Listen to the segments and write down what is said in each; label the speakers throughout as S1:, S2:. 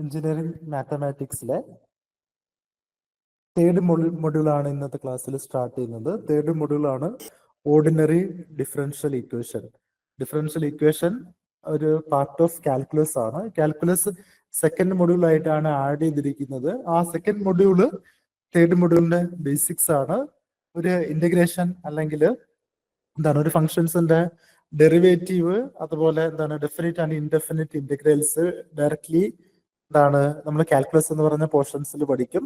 S1: Engineering മാത്തമാറ്റിക്സിലെ third മൊഡ്യൂളാണ് ഇന്നത്തെ ക്ലാസ്സിൽ start ചെയ്യുന്നത്. തേർഡ് മൊഡ്യൂളാണ് ordinary differential equation. Differential equation ഒരു പാർട്ട് ഓഫ് കാൽക്കുലസ് ആണ്. കാൽക്കുലസ് സെക്കൻഡ് മൊഡ്യൂളായിട്ടാണ് ആഡ് ചെയ്തിരിക്കുന്നത്. ആ സെക്കൻഡ് മൊഡ്യൂള് തേർഡ് മൊഡ്യൂളിന്റെ ബേസിക്സ് ആണ്. ഒരു ഇന്റഗ്രേഷൻ അല്ലെങ്കിൽ എന്താണ് ഒരു ഫംഗ്ഷൻസിന്റെ ഡെറിവേറ്റീവ്, അതുപോലെ എന്താണ് definite and indefinite integrals directly എന്താണ് നമ്മൾ കാൽക്കുലസ് എന്ന് പറയുന്ന പോർഷൻസിൽ പഠിക്കും.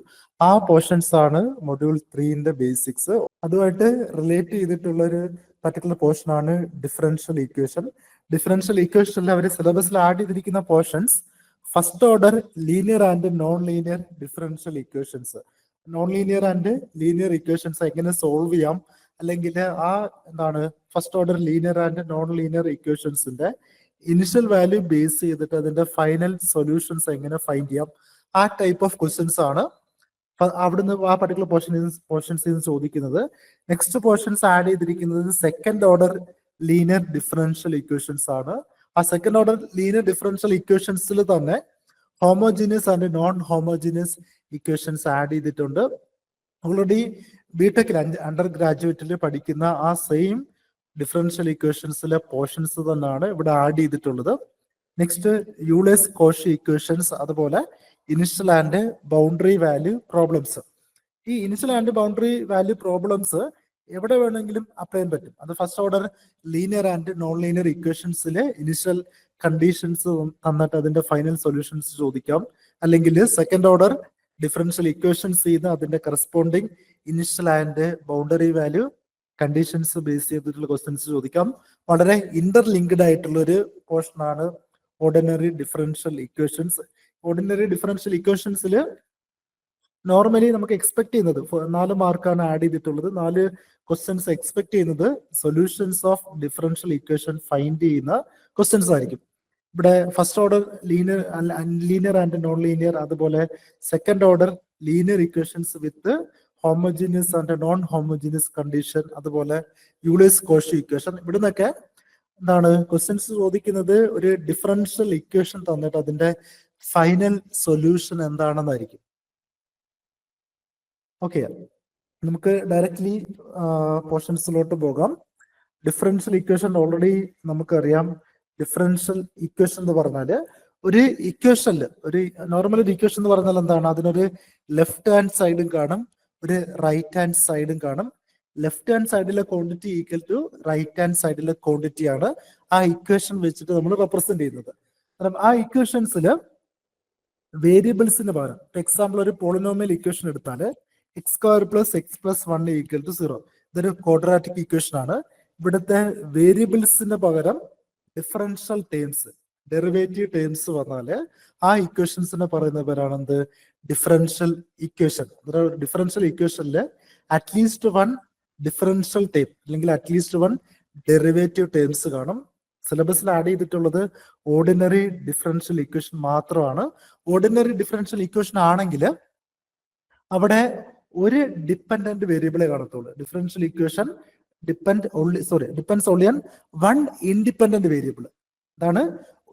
S1: ആ പോർഷൻസ് ആണ് മൊഡ്യൂൾ 3ന്റെ ബേസിക്സ്. അതുമായിട്ട് റിലേറ്റ് ചെയ്തിട്ടുള്ള ഒരു പർട്ടിക്കുലർ പോർഷൻ ആണ് ഡിഫറൻഷ്യൽ ഇക്വേഷൻ. ഡിഫറൻഷ്യൽ ഇക്വേഷനിൽ അവർ സിലബസിൽ ആഡ് ചെയ്തിരിക്കുന്ന portions first order linear and non linear differential equations. Non linear and linear equations എങ്ങനെ സോൾവ് ചെയ്യാം, അല്ലെങ്കിൽ ആ എന്താണ് first order linear and non linear ഇക്വേഷൻസിന്റെ ഇനിഷ്യൽ വാല്യൂ ബേസ് ചെയ്തിട്ട് അതിന്റെ ഫൈനൽ സൊല്യൂഷൻസ് എങ്ങനെ ഫൈൻഡ് ചെയ്യാം, ആ ടൈപ്പ് ഓഫ് ക്വസ്റ്റ്യൻസ് ആണ് അവിടുന്ന് ആ പർട്ടിക്കുലർ പോർഷൻസ് ചോദിക്കുന്നത്. നെക്സ്റ്റ് പോർഷൻസ് ആഡ് ചെയ്തിരിക്കുന്നത് second order linear differential equations ആണ്. ആ സെക്കൻഡ് ഓർഡർ ലീനിയർ ഡിഫറൻഷ്യൽ ഇക്വേഷൻസിൽ തന്നെ homogeneous and non homogeneous equations add ചെയ്തിട്ടുണ്ട്. ഓൾറെഡി ബിടെക്കിൽ അണ്ടർ ഗ്രാജുവേറ്റിൽ പഠിക്കുന്ന ആ സെയിം ഡിഫറൻഷ്യൽ ഇക്വേഷൻസിലെ പോർഷൻസ് തന്നെയാണ് ഇവിടെ ആഡ് ചെയ്തിട്ടുള്ളത്. നെക്സ്റ്റ് യൂളേഴ്സ് കോഷി ഇക്വേഷൻസ്, അതുപോലെ initial and boundary value problems. ഈ initial and boundary value problems എവിടെ വേണമെങ്കിലും അപ്ലൈ ചെയ്യാൻ പറ്റും. അത് first order linear and non linear ഇക്വേഷൻസിലെ ഇനിഷ്യൽ കണ്ടീഷൻസ് തന്നിട്ട് അതിന്റെ ഫൈനൽ സൊല്യൂഷൻസ് ചോദിക്കാം, അല്ലെങ്കിൽ സെക്കൻഡ് ഓർഡർ ഡിഫറൻഷ്യൽ ഇക്വേഷൻസ് ചെയ്ത് അതിന്റെ corresponding initial and boundary value conditions base ചെയ്തിട്ടുള്ള ക്വസ്റ്റ്യൻസ് ചോദിക്കാം. വളരെ ഇന്റർലിങ്ക്ഡ് ആയിട്ടുള്ള ഒരു പോർഷൻ ആണ് ordinary differential equations. Ordinary differential ഇക്വേഷൻസിൽ നോർമലി നമുക്ക് എക്സ്പെക്ട് ചെയ്യുന്നത് 4 മാർക്കാണ് ആഡ് ചെയ്തിട്ടുള്ളത്. 4 ക്വസ്റ്റ്യൻസ് എക്സ്പെക്ട് ചെയ്യുന്നത് solutions of differential equation find ചെയ്യുന്ന ക്വസ്റ്റ്യൻസ് ആയിരിക്കും. ഇവിടെ first order linear and non linear, അതുപോലെ second order linear equations with homogeneous and non homogeneous condition, അതുപോലെ യൂളേഴ്സ് കോഷി ഇക്വേഷൻ. ഇവിടുന്നൊക്കെ എന്താണ് ക്വസ്റ്റ്യൻസ് ചോദിക്കുന്നത് ഒരു ഡിഫറൻഷ്യൽ ഇക്വേഷൻ തന്നിട്ട് അതിന്റെ ഫൈനൽ സൊല്യൂഷൻ എന്താണെന്നായിരിക്കും. ഓക്കെ, നമുക്ക് ഡയറക്ട്ലി പോർഷൻസിലോട്ട് പോകാം. ഡിഫറൻഷ്യൽ ഇക്വേഷൻ ഓൾറെഡി നമുക്കറിയാം. ഡിഫറൻഷ്യൽ ഇക്വേഷൻ എന്ന് പറഞ്ഞാല് ഒരു ഇക്വേഷനിൽ ഒരു നോർമൽ ഒരു ഇക്വേഷൻ എന്ന് പറഞ്ഞാൽ എന്താണ്, അതിനൊരു ലെഫ്റ്റ് ഹാൻഡ് സൈഡും കാണും, ഒരു റൈറ്റ് ഹാൻഡ് സൈഡും കാണും. ലെഫ്റ്റ് ഹാൻഡ് സൈഡിലെ quantity equal to right hand സൈഡിലെ ക്വാണ്ടിറ്റി ആണ് ആ ഇക്വേഷൻ വെച്ചിട്ട് നമ്മൾ റെപ്രസെന്റ് ചെയ്യുന്നത്. ആ ഇക്വേഷൻസിൽ വേരിയബിൾസിന് പകരം, ഫോർ എക്സാമ്പിൾ ഒരു പോളിനോമിയൽ ഇക്വേഷൻ എടുത്താൽ X square plus X plus 1 equal to 0, ഇതൊരു ക്വാഡ്രാറ്റിക് ഇക്വേഷൻ ആണ്. ഇവിടുത്തെ വേരിയബിൾസിന് പകരം ഡിഫറൻഷ്യൽ ടേംസ്, ഡെറിവേറ്റീവ് ടേംസ് വന്നാല് ആ ഇക്വേഷൻസിനെ പറയുന്ന പേരാണ് എന്ത്, ഡിഫറൻഷ്യൽ ഇക്വേഷൻ. ഡിഫറൻഷ്യൽ ഇക്വേഷനില് അറ്റ്ലീസ്റ്റ് 1 ഡിഫറൻഷ്യൽ ടേം അല്ലെങ്കിൽ അറ്റ്ലീസ്റ്റ് 1 ഡെറിവേറ്റീവ് ടേംസ് കാണും. സിലബസിൽ ആഡ് ചെയ്തിട്ടുള്ളത് ഓർഡിനറി ഡിഫറൻഷ്യൽ ഇക്വേഷൻ മാത്രമാണ്. ഓർഡിനറി ഡിഫറൻഷ്യൽ ഇക്വേഷൻ ആണെങ്കിൽ അവിടെ ഒരു ഡിപ്പെൻഡന്റ് വേരിയബിളെ കാണത്തുള്ളൂ. Differential equation depends only on 1 independent variable. അതാണ്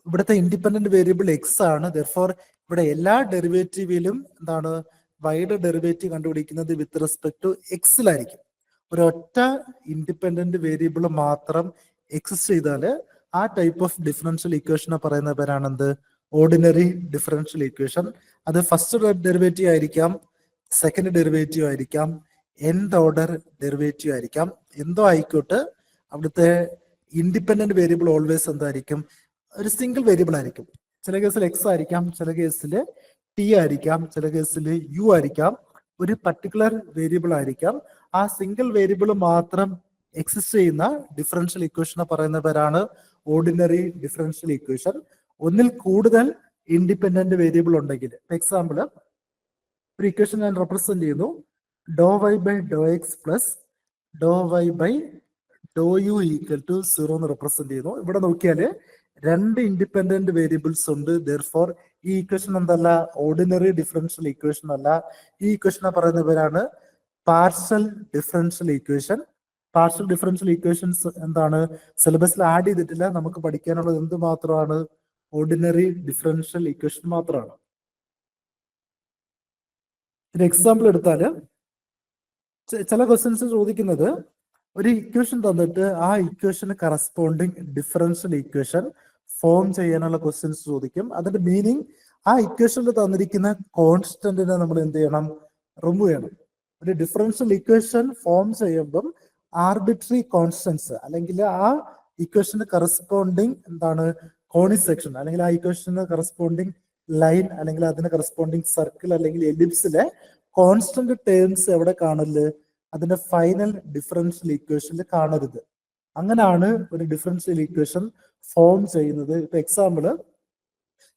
S1: ഇവിടുത്തെ ഇൻഡിപെൻഡന്റ് വേരിയബിൾ എക്സ് ആണ്. ദെർഫോർ ഇവിടെ എല്ലാ ഡെറിവേറ്റീവിലും എന്താണ് വൈയുടെ ഡെറിവേറ്റീവ് കണ്ടുപിടിക്കുന്നത് വിത്ത് റെസ്പെക്ട് ടു എക്സിലായിരിക്കും. ഒരൊറ്റ ഇൻഡിപെൻഡന്റ് വേരിയബിൾ മാത്രം എക്സിസ്റ്റ് ചെയ്താല് ആ ടൈപ്പ് ഓഫ് ഡിഫറൻഷ്യൽ ഇക്വേഷനെ പറയുന്ന പേരാണ് എന്ത്, ഓർഡിനറി ഡിഫറൻഷ്യൽ ഇക്വേഷൻ. അത് ഫസ്റ്റ് ഡെറിവേറ്റീവ് ആയിരിക്കാം, സെക്കൻഡ് ഡെറിവേറ്റീവ് ആയിരിക്കാം, എൻഡ് ഓർഡർ ഡെറിവേറ്റീവ് ആയിരിക്കാം, എന്തോ ആയിക്കോട്ടെ. അവിടുത്തെ ഇൻഡിപെൻഡന്റ് വേരിയബിൾ ഓൾവേസ് എന്തായിരിക്കും, ഒരു സിംഗിൾ വേരിയബിൾ ആയിരിക്കും. ചില കേസിൽ എക്സ് ആയിരിക്കാം, ചില കേസിൽ ടി ആയിരിക്കാം, ചില കേസിൽ യു ആയിരിക്കാം. ഒരു പർട്ടിക്കുലർ വേരിയബിൾ ആയിരിക്കാം. ആ സിംഗിൾ വേരിയബിൾ മാത്രം എക്സിസ്റ്റ് ചെയ്യുന്ന ഡിഫറൻഷ്യൽ ഇക്വേഷനെ പറയുന്ന പേരാണ് ഓർഡിനറി ഡിഫറൻഷ്യൽ ഇക്വേഷൻ. ഒന്നിൽ കൂടുതൽ ഇൻഡിപെൻഡന്റ് വേരിയബിൾ ഉണ്ടെങ്കിൽ, ഫോർ എക്സാമ്പിൾ ഒരു ഇക്വേഷൻ ഞാൻ റെപ്രസെന്റ് ചെയ്യുന്നു, do y by do x plus do y by do u equal to 0 എന്ന് റെപ്രസെന്റ് ചെയ്യുന്നു. ഇവിടെ നോക്കിയാല് 2 ഇൻഡിപെൻഡന്റ് വേരിയബിൾസ് ഉണ്ട്. ദെർഫോർ ഈ ഇക്വേഷൻ എന്തല്ല, ഓർഡിനറി ഡിഫറൻഷ്യൽ ഇക്വേഷൻ അല്ല. ഈ ഇക്വേഷനെ പറയുന്ന പേരാണ് partial differential equation. Partial differential equations എന്താണ് സിലബസിൽ ആഡ് ചെയ്തിട്ടില്ല. നമുക്ക് പഠിക്കാനുള്ളത് എന്ത് മാത്രമാണ്, ഓർഡിനറി ഡിഫറൻഷ്യൽ ഇക്വേഷൻ മാത്രമാണ്. ഒരു എക്സാമ്പിൾ എടുത്താൽ ചില ക്വസ്റ്റ്യൻസ് ചോദിക്കുന്നത് ഒരു ഇക്വേഷൻ തന്നിട്ട് ആ ഇക്വേഷന് കറസ്പോണ്ടിങ് ഡിഫറൻഷ്യൽ ഇക്വേഷൻ ഫോം ചെയ്യാനുള്ള ക്വസ്റ്റ്യൻസ് ചോദിക്കും. അതിന്റെ മീനിങ് ആ ഇക്വേഷനിൽ തന്നിരിക്കുന്ന കോൺസ്റ്റന്റിനെ നമ്മൾ എന്ത് ചെയ്യണം? റിമൂവ് ചെയ്യണം. ഒരു ഡിഫറൻഷ്യൽ ഇക്വേഷൻ ഫോം ചെയ്യുമ്പം ആർബിട്രറി കോൺസ്റ്റൻസ് അല്ലെങ്കിൽ ആ ഇക്വേഷന് കറസ്പോണ്ടിങ് എന്താണ് കോണി സെക്ഷൻ അല്ലെങ്കിൽ ആ ഇക്വേഷന് കറസ്പോണ്ടിങ് ലൈൻ അല്ലെങ്കിൽ അതിന് കറസ്പോണ്ടിങ് സർക്കിൾ അല്ലെങ്കിൽ എലിപ്സിലെ കോൺസ്റ്റന്റ് ടേംസ് എവിടെ കാണില്ല? അതിന്റെ ഫൈനൽ ഡിഫറൻഷ്യൽ ഇക്വേഷനിൽ കാണരുത്. അങ്ങനെയാണ് ഒരു ഡിഫറൻഷ്യൽ ഇക്വേഷൻ ഫോം ചെയ്യുന്നത്. ഇപ്പൊ എക്സാമ്പിള്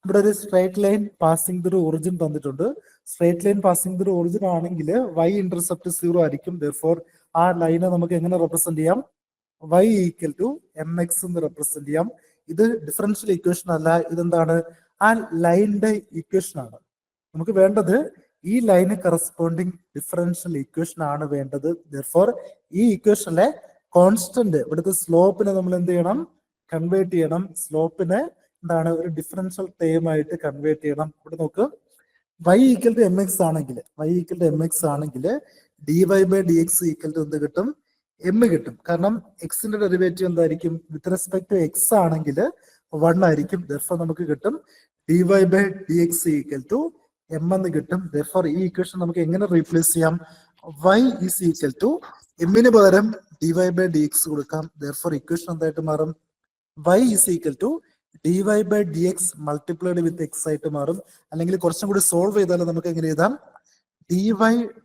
S1: ഇവിടെ ഒരു straight line passing through origin തന്നിട്ടുണ്ട്. Straight line passing through origin ആണെങ്കിൽ y ഇന്റർസെപ്റ്റ് 0 ആയിരിക്കും. ദെർഫോർ ആ ലൈനെ നമുക്ക് എങ്ങനെ റെപ്രസെന്റ് ചെയ്യാം? y ഈക്വൽ ടു mx എന്ന് റെപ്രസെന്റ് ചെയ്യാം. ഇത് ഡിഫറൻഷ്യൽ ഇക്വേഷൻ അല്ല, ഇതെന്താണ്? ആ ലൈനിന്റെ ഇക്വേഷൻ ആണ്. നമുക്ക് വേണ്ടത് ഈ ലൈന് കറസ്പോണ്ടിങ് ഡിഫറൻഷ്യൽ ഇക്വേഷൻ ആണ് വേണ്ടത്. ദെർഫോർ ഈ ഇക്വേഷനിലെ കോൺസ്റ്റന്റ് ഇവിടുത്തെ സ്ലോപ്പിനെ നമ്മൾ എന്ത് ചെയ്യണം? കൺവേർട്ട് ചെയ്യണം. സ്ലോപ്പിനെ എന്താണ് ഒരു ഡിഫറൻഷ്യൽ ടേം ആയിട്ട് കൺവേർട്ട് ചെയ്യണം. ഇവിടെ നോക്ക്, y ഈക്വൽ ടു mx ആണെങ്കിൽ dy by dx equal to എന്ത് കിട്ടും? m കിട്ടും. കാരണം എക്സിന്റെ ഡെറിവേറ്റീവ് എന്തായിരിക്കും? വിത്ത് റെസ്പെക്ട് ടു എക്സ് ആണെങ്കിൽ 1 ആയിരിക്കും. ദെർഫോർ നമുക്ക് കിട്ടും dy by dx equal to m എന്ന് കിട്ടും. ദെർഫോർ ഈ ഇക്വേഷൻ നമുക്ക് എങ്ങനെ റീപ്ലേസ് ചെയ്യാം? y ഈസ് ഈക്വൽ ടു എമ്മിന് പകരം dy ബൈ dx കൊടുക്കാം. ദെർഫോർ ഇക്വേഷൻ എന്തായിട്ട് മാറും? y is equal to dy by dx multiplied with x ആയിട്ട് മാറും. അല്ലെങ്കിൽ കുറച്ചും കൂടി സോൾവ് ചെയ്താൽ നമുക്ക് എങ്ങനെ എഴുതാം? dy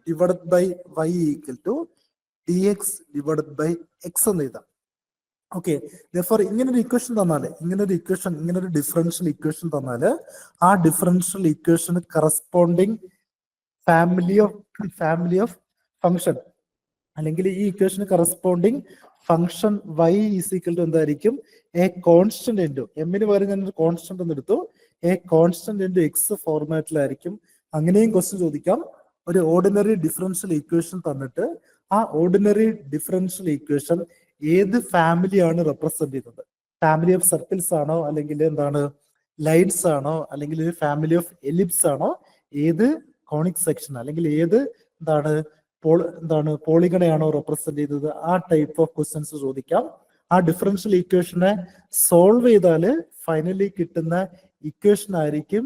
S1: divided by y equal to dx divided by x എന്ന് എഴുതാം. ഓക്കെ, ദെർഫോർ ഇങ്ങനൊരു ഇക്വേഷൻ തന്നാല്, ഇങ്ങനൊരു ഡിഫറൻഷ്യൽ ഇക്വേഷൻ തന്നാല് ആ ഡിഫറൻഷ്യൽ ഇക്വേഷന് കറസ്പോണ്ടിങ് ഫാമിലി ഓഫ് ഫംഗ്ഷൻ അല്ലെങ്കിൽ ഈ ഇക്വേഷന് corresponding function y is equal to എന്തായിരിക്കും? എ കോൺസ്റ്റന്റ് ഇൻറ്റു എമ്മിന് പകരം ഞാൻ ഒരു കോൺസ്റ്റന്റ് എന്ന് എടുത്തു, എ കോൺസ്റ്റന്റ് ഇൻറ്റു എക്സ് ഫോർമാറ്റിലായിരിക്കും. അങ്ങനെയും ക്വസ്റ്റ്യൻ ചോദിക്കാം. ഒരു ഓർഡിനറി ഡിഫറൻഷ്യൽ ഇക്വേഷൻ തന്നിട്ട് ആ ഓർഡിനറി ഡിഫറൻഷ്യൽ ഇക്വേഷൻ ഏത് ഫാമിലിയാണ് റെപ്രസെന്റ് ചെയ്യുന്നത്? ഫാമിലി ഓഫ് സർക്കിൾസ് ആണോ, അല്ലെങ്കിൽ എന്താണ് ലൈൻസ് ആണോ, അല്ലെങ്കിൽ ഫാമിലി ഓഫ് എലിപ്സ് ആണോ, ഏത് കോണിക് സെക്ഷൻ അല്ലെങ്കിൽ ഏത് എന്താണ് പോളിഗണയാണോ റെപ്രസെന്റ് ചെയ്തത്? ആ ടൈപ്പ് ഓഫ് ക്വസ്റ്റ്യൻസ് ചോദിക്കാം. ആ ഡിഫറൻഷ്യൽ ഇക്വേഷനെ സോൾവ് ചെയ്താൽ ഫൈനലി കിട്ടുന്ന ഇക്വേഷൻ ആയിരിക്കും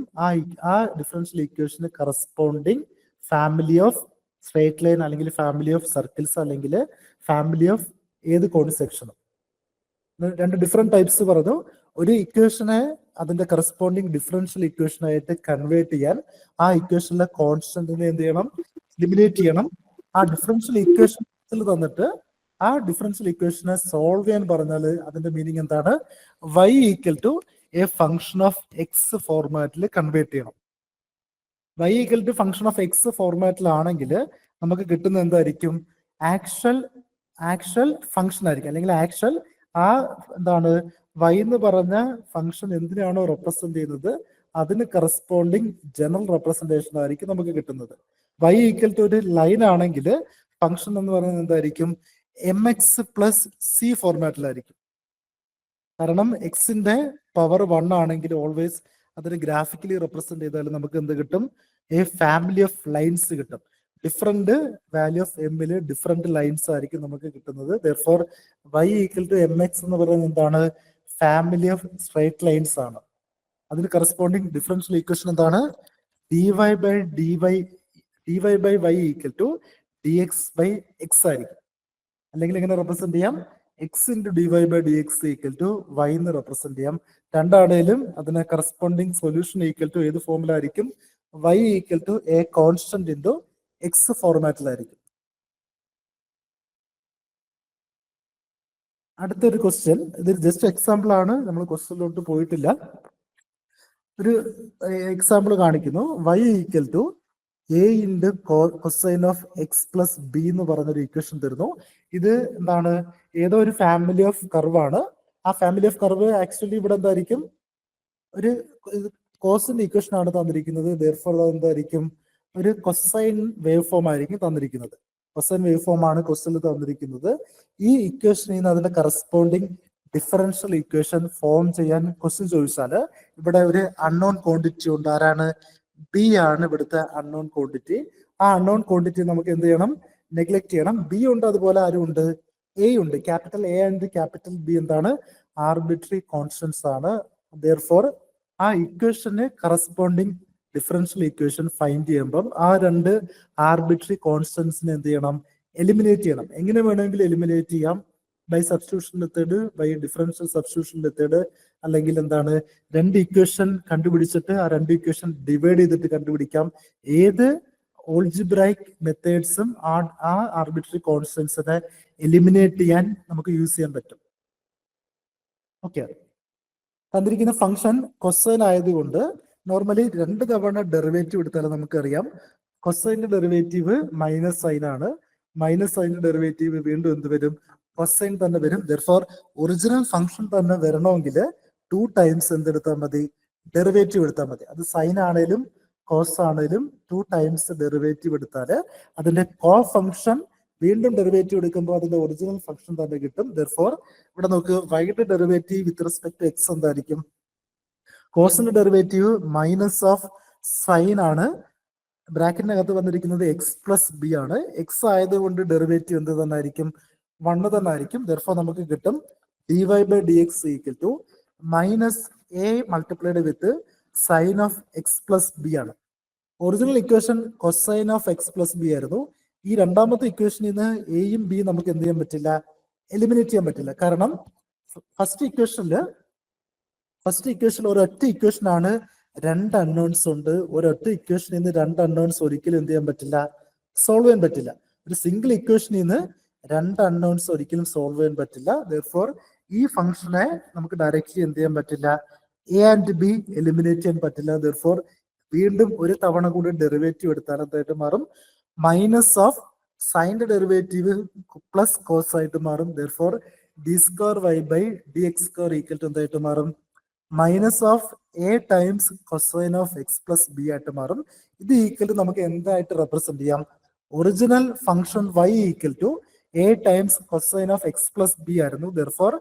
S1: ആ ഡിഫറൻഷ്യൽ ഇക്വേഷന് corresponding family of straight line അല്ലെങ്കിൽ ഫാമിലി ഓഫ് സർക്കിൾസ് അല്ലെങ്കിൽ ഫാമിലി ഓഫ് ഏത് കോണി സെക്ഷനും. രണ്ട് ഡിഫറെന്റ് ടൈപ്സ് പറഞ്ഞു. ഒരു ഇക്വേഷനെ അതിന്റെ കറസ്പോണ്ടിങ് ഡിഫറൻഷ്യൽ ഇക്വേഷനായിട്ട് കൺവേർട്ട് ചെയ്യാൻ ആ ഇക്വേഷനിലെ കോൺസ്റ്റന്റിനെ എന്ത് ചെയ്യണം? എലിമിനേറ്റ് ചെയ്യണം. ആ ഡിഫറൻഷ്യൽ ഇക്വേഷൻ തന്നിട്ട് ആ ഡിഫറൻഷ്യൽ ഇക്വേഷനെ സോൾവ് ചെയ്യാൻ പറഞ്ഞാൽ അതിന്റെ മീനിങ് എന്താണ്? y equal to a function of x ഫോർമാറ്റിൽ കൺവേർട്ട് ചെയ്യണം. y equal to function of x ഫോർമാറ്റിലാണെങ്കിൽ നമുക്ക് കിട്ടുന്ന എന്തായിരിക്കും? ആക്ച്വൽ ഫംഗ്ഷൻ ആയിരിക്കും. അല്ലെങ്കിൽ ആക്ച്വൽ ആ y എന്ന് പറഞ്ഞ ഫംഗ്ഷൻ എന്തിനാണോ റെപ്രസെന്റ് ചെയ്യുന്നത് അതിന് കറസ്പോണ്ടിങ് ജനറൽ റെപ്രസെന്റേഷൻ ആയിരിക്കും നമുക്ക് കിട്ടുന്നത്. y ഈക്വൽ ടു ഒരു ലൈൻ ആണെങ്കിൽ ഫംഗ്ഷൻ എന്ന് പറയുന്നത് എന്തായിരിക്കും? mx plus c ഫോർമാറ്റിലായിരിക്കും. കാരണം എക്സിന്റെ പവർ 1 ആണെങ്കിൽ ഓൾവേസ് അതിന് ഗ്രാഫിക്കലി റെപ്രസെന്റ് ചെയ്താൽ നമുക്ക് എന്ത് കിട്ടും? എ ഫാമിലി ഓഫ് ലൈൻസ് കിട്ടും. ഡിഫറെന്റ് വാല്യൂ ഓഫ് എമ്മില് ഡിഫറെന്റ് ലൈൻസ് ആയിരിക്കും നമുക്ക് കിട്ടുന്നത്. Therefore y equal to mx എന്ന് പറയുന്നത് എന്താണ്? ഫാമിലി ഓഫ് സ്ട്രൈറ്റ് ലൈൻസ് ആണ്. അതിന് കറസ്പോണ്ടിങ് ഡിഫറൻഷ്യൽ ഇക്വേഷൻ എന്താണ്? dy by y equal to dx by x ആയിരിക്കും. അല്ലെങ്കിൽ എങ്ങനെ റെപ്രസെന്റ് ചെയ്യാം? x into dy by dx equal to y എന്ന് റെപ്രസെന്റ് ചെയ്യാം. രണ്ടാണേലും അതിന് കറസ്പോണ്ടിങ് സൊല്യൂഷൻ ഈക്വൽ ടു ഏത് ഫോമിലായിരിക്കും? y equal to a constant into x ഫോർമാറ്റിലായിരിക്കും. അടുത്തൊരു ക്വസ്റ്റ്യൻ, ഇത് ജസ്റ്റ് എക്സാമ്പിൾ ആണ്, നമ്മൾ ക്വസ്റ്റ്യനിലോട്ട് പോയിട്ടില്ല. ഒരു എക്സാമ്പിൾ കാണിക്കുന്നു. y equal to A into cosine of X plus B എന്ന് പറഞ്ഞൊരു ഇക്വേഷൻ തരുന്നു. ഇത് എന്താണ്? ഏതോ ഒരു ഫാമിലി ഓഫ് കർവ് ആണ്. ആ ഫാമിലി ഓഫ് കർവ് ആക്ച്വലി ഇവിടെ എന്തായിരിക്കും? ഒരു കോസിന്റെ ഇക്വേഷൻ ആണ് തന്നിരിക്കുന്നത്. ദെർഫോർ എന്തായിരിക്കും? ഒരു കൊസൈൻ വേവ് ഫോം ആയിരിക്കും തന്നിരിക്കുന്നത്. കൊസൈൻ വേവ് ഫോം ആണ് ക്വസ്റ്റ്യനിൽ തന്നിരിക്കുന്നത്. ഈ ഇക്വേഷനിൽ നിന്ന് അതിന്റെ കറസ്പോണ്ടിങ് ഡിഫറൻഷ്യൽ ഇക്വേഷൻ ഫോം ചെയ്യാൻ ക്വസ്റ്റ്യൻ ചോദിച്ചാല് ഇവിടെ ഒരു അൺനോൺ ക്വാണ്ടിറ്റി ഉണ്ട്. ആരാണ്? ബി ആണ് ഇവിടുത്തെ അൺനോൺ ക്വാണ്ടിറ്റി. ആ അൺനോൺ ക്വാണ്ടിറ്റി നമുക്ക് എന്ത് ചെയ്യണം? നെഗ്ലക്ട് ചെയ്യണം. ബി ഉണ്ട്, അതുപോലെ ആരും ഉണ്ട്? എ ഉണ്ട്. Capital A and capital B എന്താണ്? ആർബിട്രറി കോൺസ്റ്റൻസ് ആണ്. ദെയർഫോർ ആ ഇക്വേഷന് കറസ്പോണ്ടിങ് ഡിഫറൻഷ്യൽ ഇക്വേഷൻ ഫൈൻഡ് ചെയ്യുമ്പം ആ രണ്ട് ആർബിട്രറി കോൺസ്റ്റൻസിനെ എന്ത് ചെയ്യണം? എലിമിനേറ്റ് ചെയ്യണം. എങ്ങനെ വേണമെങ്കിലും എലിമിനേറ്റ് ചെയ്യാം. By substitution method, by differential substitution method, അല്ലെങ്കിൽ എന്താണ്, രണ്ട് ഇക്വേഷൻ കണ്ടുപിടിച്ചിട്ട് ആ രണ്ട് ഇക്വേഷൻ ഡിവൈഡ് ചെയ്തിട്ട് കണ്ടുപിടിക്കാം. ഏത് ഓൾജിബ്രൈക് മെത്തേഡ്സും ആ ആർബിട്രറി കോൺസ്റ്റൻസിനെ എലിമിനേറ്റ് ചെയ്യാൻ നമുക്ക് യൂസ് ചെയ്യാൻ പറ്റും. ഓക്കെ, തന്നിരിക്കുന്ന ഫംഗ്ഷൻ കൊസൈൻ ആയതുകൊണ്ട് നോർമലി 2 തവണ ഡെറിവേറ്റീവ് എടുത്താൽ നമുക്കറിയാം കൊസൈൻ്റെ ഡെറിവേറ്റീവ് മൈനസ് സൈൻ ആണ്. മൈനസ് സൈൻ്റെ ഡെറിവേറ്റീവ് വീണ്ടും എന്ത് വരും? കൊസൈൻ തന്നെ വരും. ദെർഫോർ ഒറിജിനൽ ഫംഗ്ഷൻ തന്നെ വരണമെങ്കിൽ 2 ടൈംസ് എന്തെടുത്താൽ മതി? ഡെറിവേറ്റീവ് എടുത്താൽ മതി. അത് സൈൻ ആണേലും കോസ് ആണേലും 2 ടൈംസ് ഡെറിവേറ്റീവ് എടുത്താൽ അതിന്റെ കോ ഫംഗ്ഷൻ വീണ്ടും ഡെറിവേറ്റീവ് എടുക്കുമ്പോൾ അതിന്റെ ഒറിജിനൽ ഫംഗ്ഷൻ തന്നെ കിട്ടും. ദെർഫോർ ഇവിടെ നോക്ക്, വൈയുടെ derivative with respect to x എന്തായിരിക്കും? കോസിന്റെ ഡെറിവേറ്റീവ് മൈനസ് ഓഫ് സൈൻ ആണ്. ബ്രാക്കറ്റിനകത്ത് വന്നിരിക്കുന്നത് എക്സ് പ്ലസ് ബി ആണ്. എക്സ് ആയതുകൊണ്ട് ഡെറിവേറ്റീവ് എന്ത് തന്നെ ആയിരിക്കും? 1 തന്നെ ആയിരിക്കും. ദെർഫോർ നമുക്ക് കിട്ടും d Y by D X equal to minus a multiplied with sine of X plus b ആണ്. Original equation cosine of X plus b ആയിരുന്നു. ഈ രണ്ടാമത്തെ ഇക്വേഷനിൽ നിന്ന് എയും ബിയും നമുക്ക് എന്ത് ചെയ്യാൻ പറ്റില്ല? എലിമിനേറ്റ് ചെയ്യാൻ പറ്റില്ല. കാരണം ഫസ്റ്റ് ഇക്വേഷൻ ഒരൊറ്റ ഇക്വേഷനാണ്, 2 അൺനോൺസ് ഉണ്ട്. ഒരൊറ്റ ഇക്വേഷനിൽ നിന്ന് 2 അൺനോൺസ് ഒരിക്കലും എന്ത് ചെയ്യാൻ പറ്റില്ല? സോൾവ് ചെയ്യാൻ പറ്റില്ല. ഒരു സിംഗിൾ ഇക്വേഷനിൽ നിന്ന് 2 അൺനോൺസ് ഒരിക്കലും സോൾവ് ചെയ്യാൻ പറ്റില്ല. ദെർഫോർ ഈ ഫംഗ്ഷനെ നമുക്ക് ഡയറക്റ്റ്ലി എന്ത് ചെയ്യാൻ പറ്റില്ല? എ ആൻഡ് ബി എലിമിനേറ്റ് ചെയ്യാൻ പറ്റില്ല. ദെർഫോർ വീണ്ടും ഒരു തവണ കൂടി ഡെറിവേറ്റീവ് എടുത്താൽ എന്തായിട്ട് മാറും? മൈനസ് ഓഫ് സൈൻ്റെ ഡെറിവേറ്റീവ് പ്ലസ് കോസ് ആയിട്ട് മാറും. Therefore d square Y by D X square equal to എന്തായിട്ട് മാറും? Minus of a times cosine of X plus b ആയിട്ട് മാറും. ഇത് ഈക്വൽ ടു നമുക്ക് എന്തായിട്ട് റെപ്രസെന്റ് ചെയ്യാം? Original function y equal to a times cosine of X plus b ആയിരുന്നു. Therefore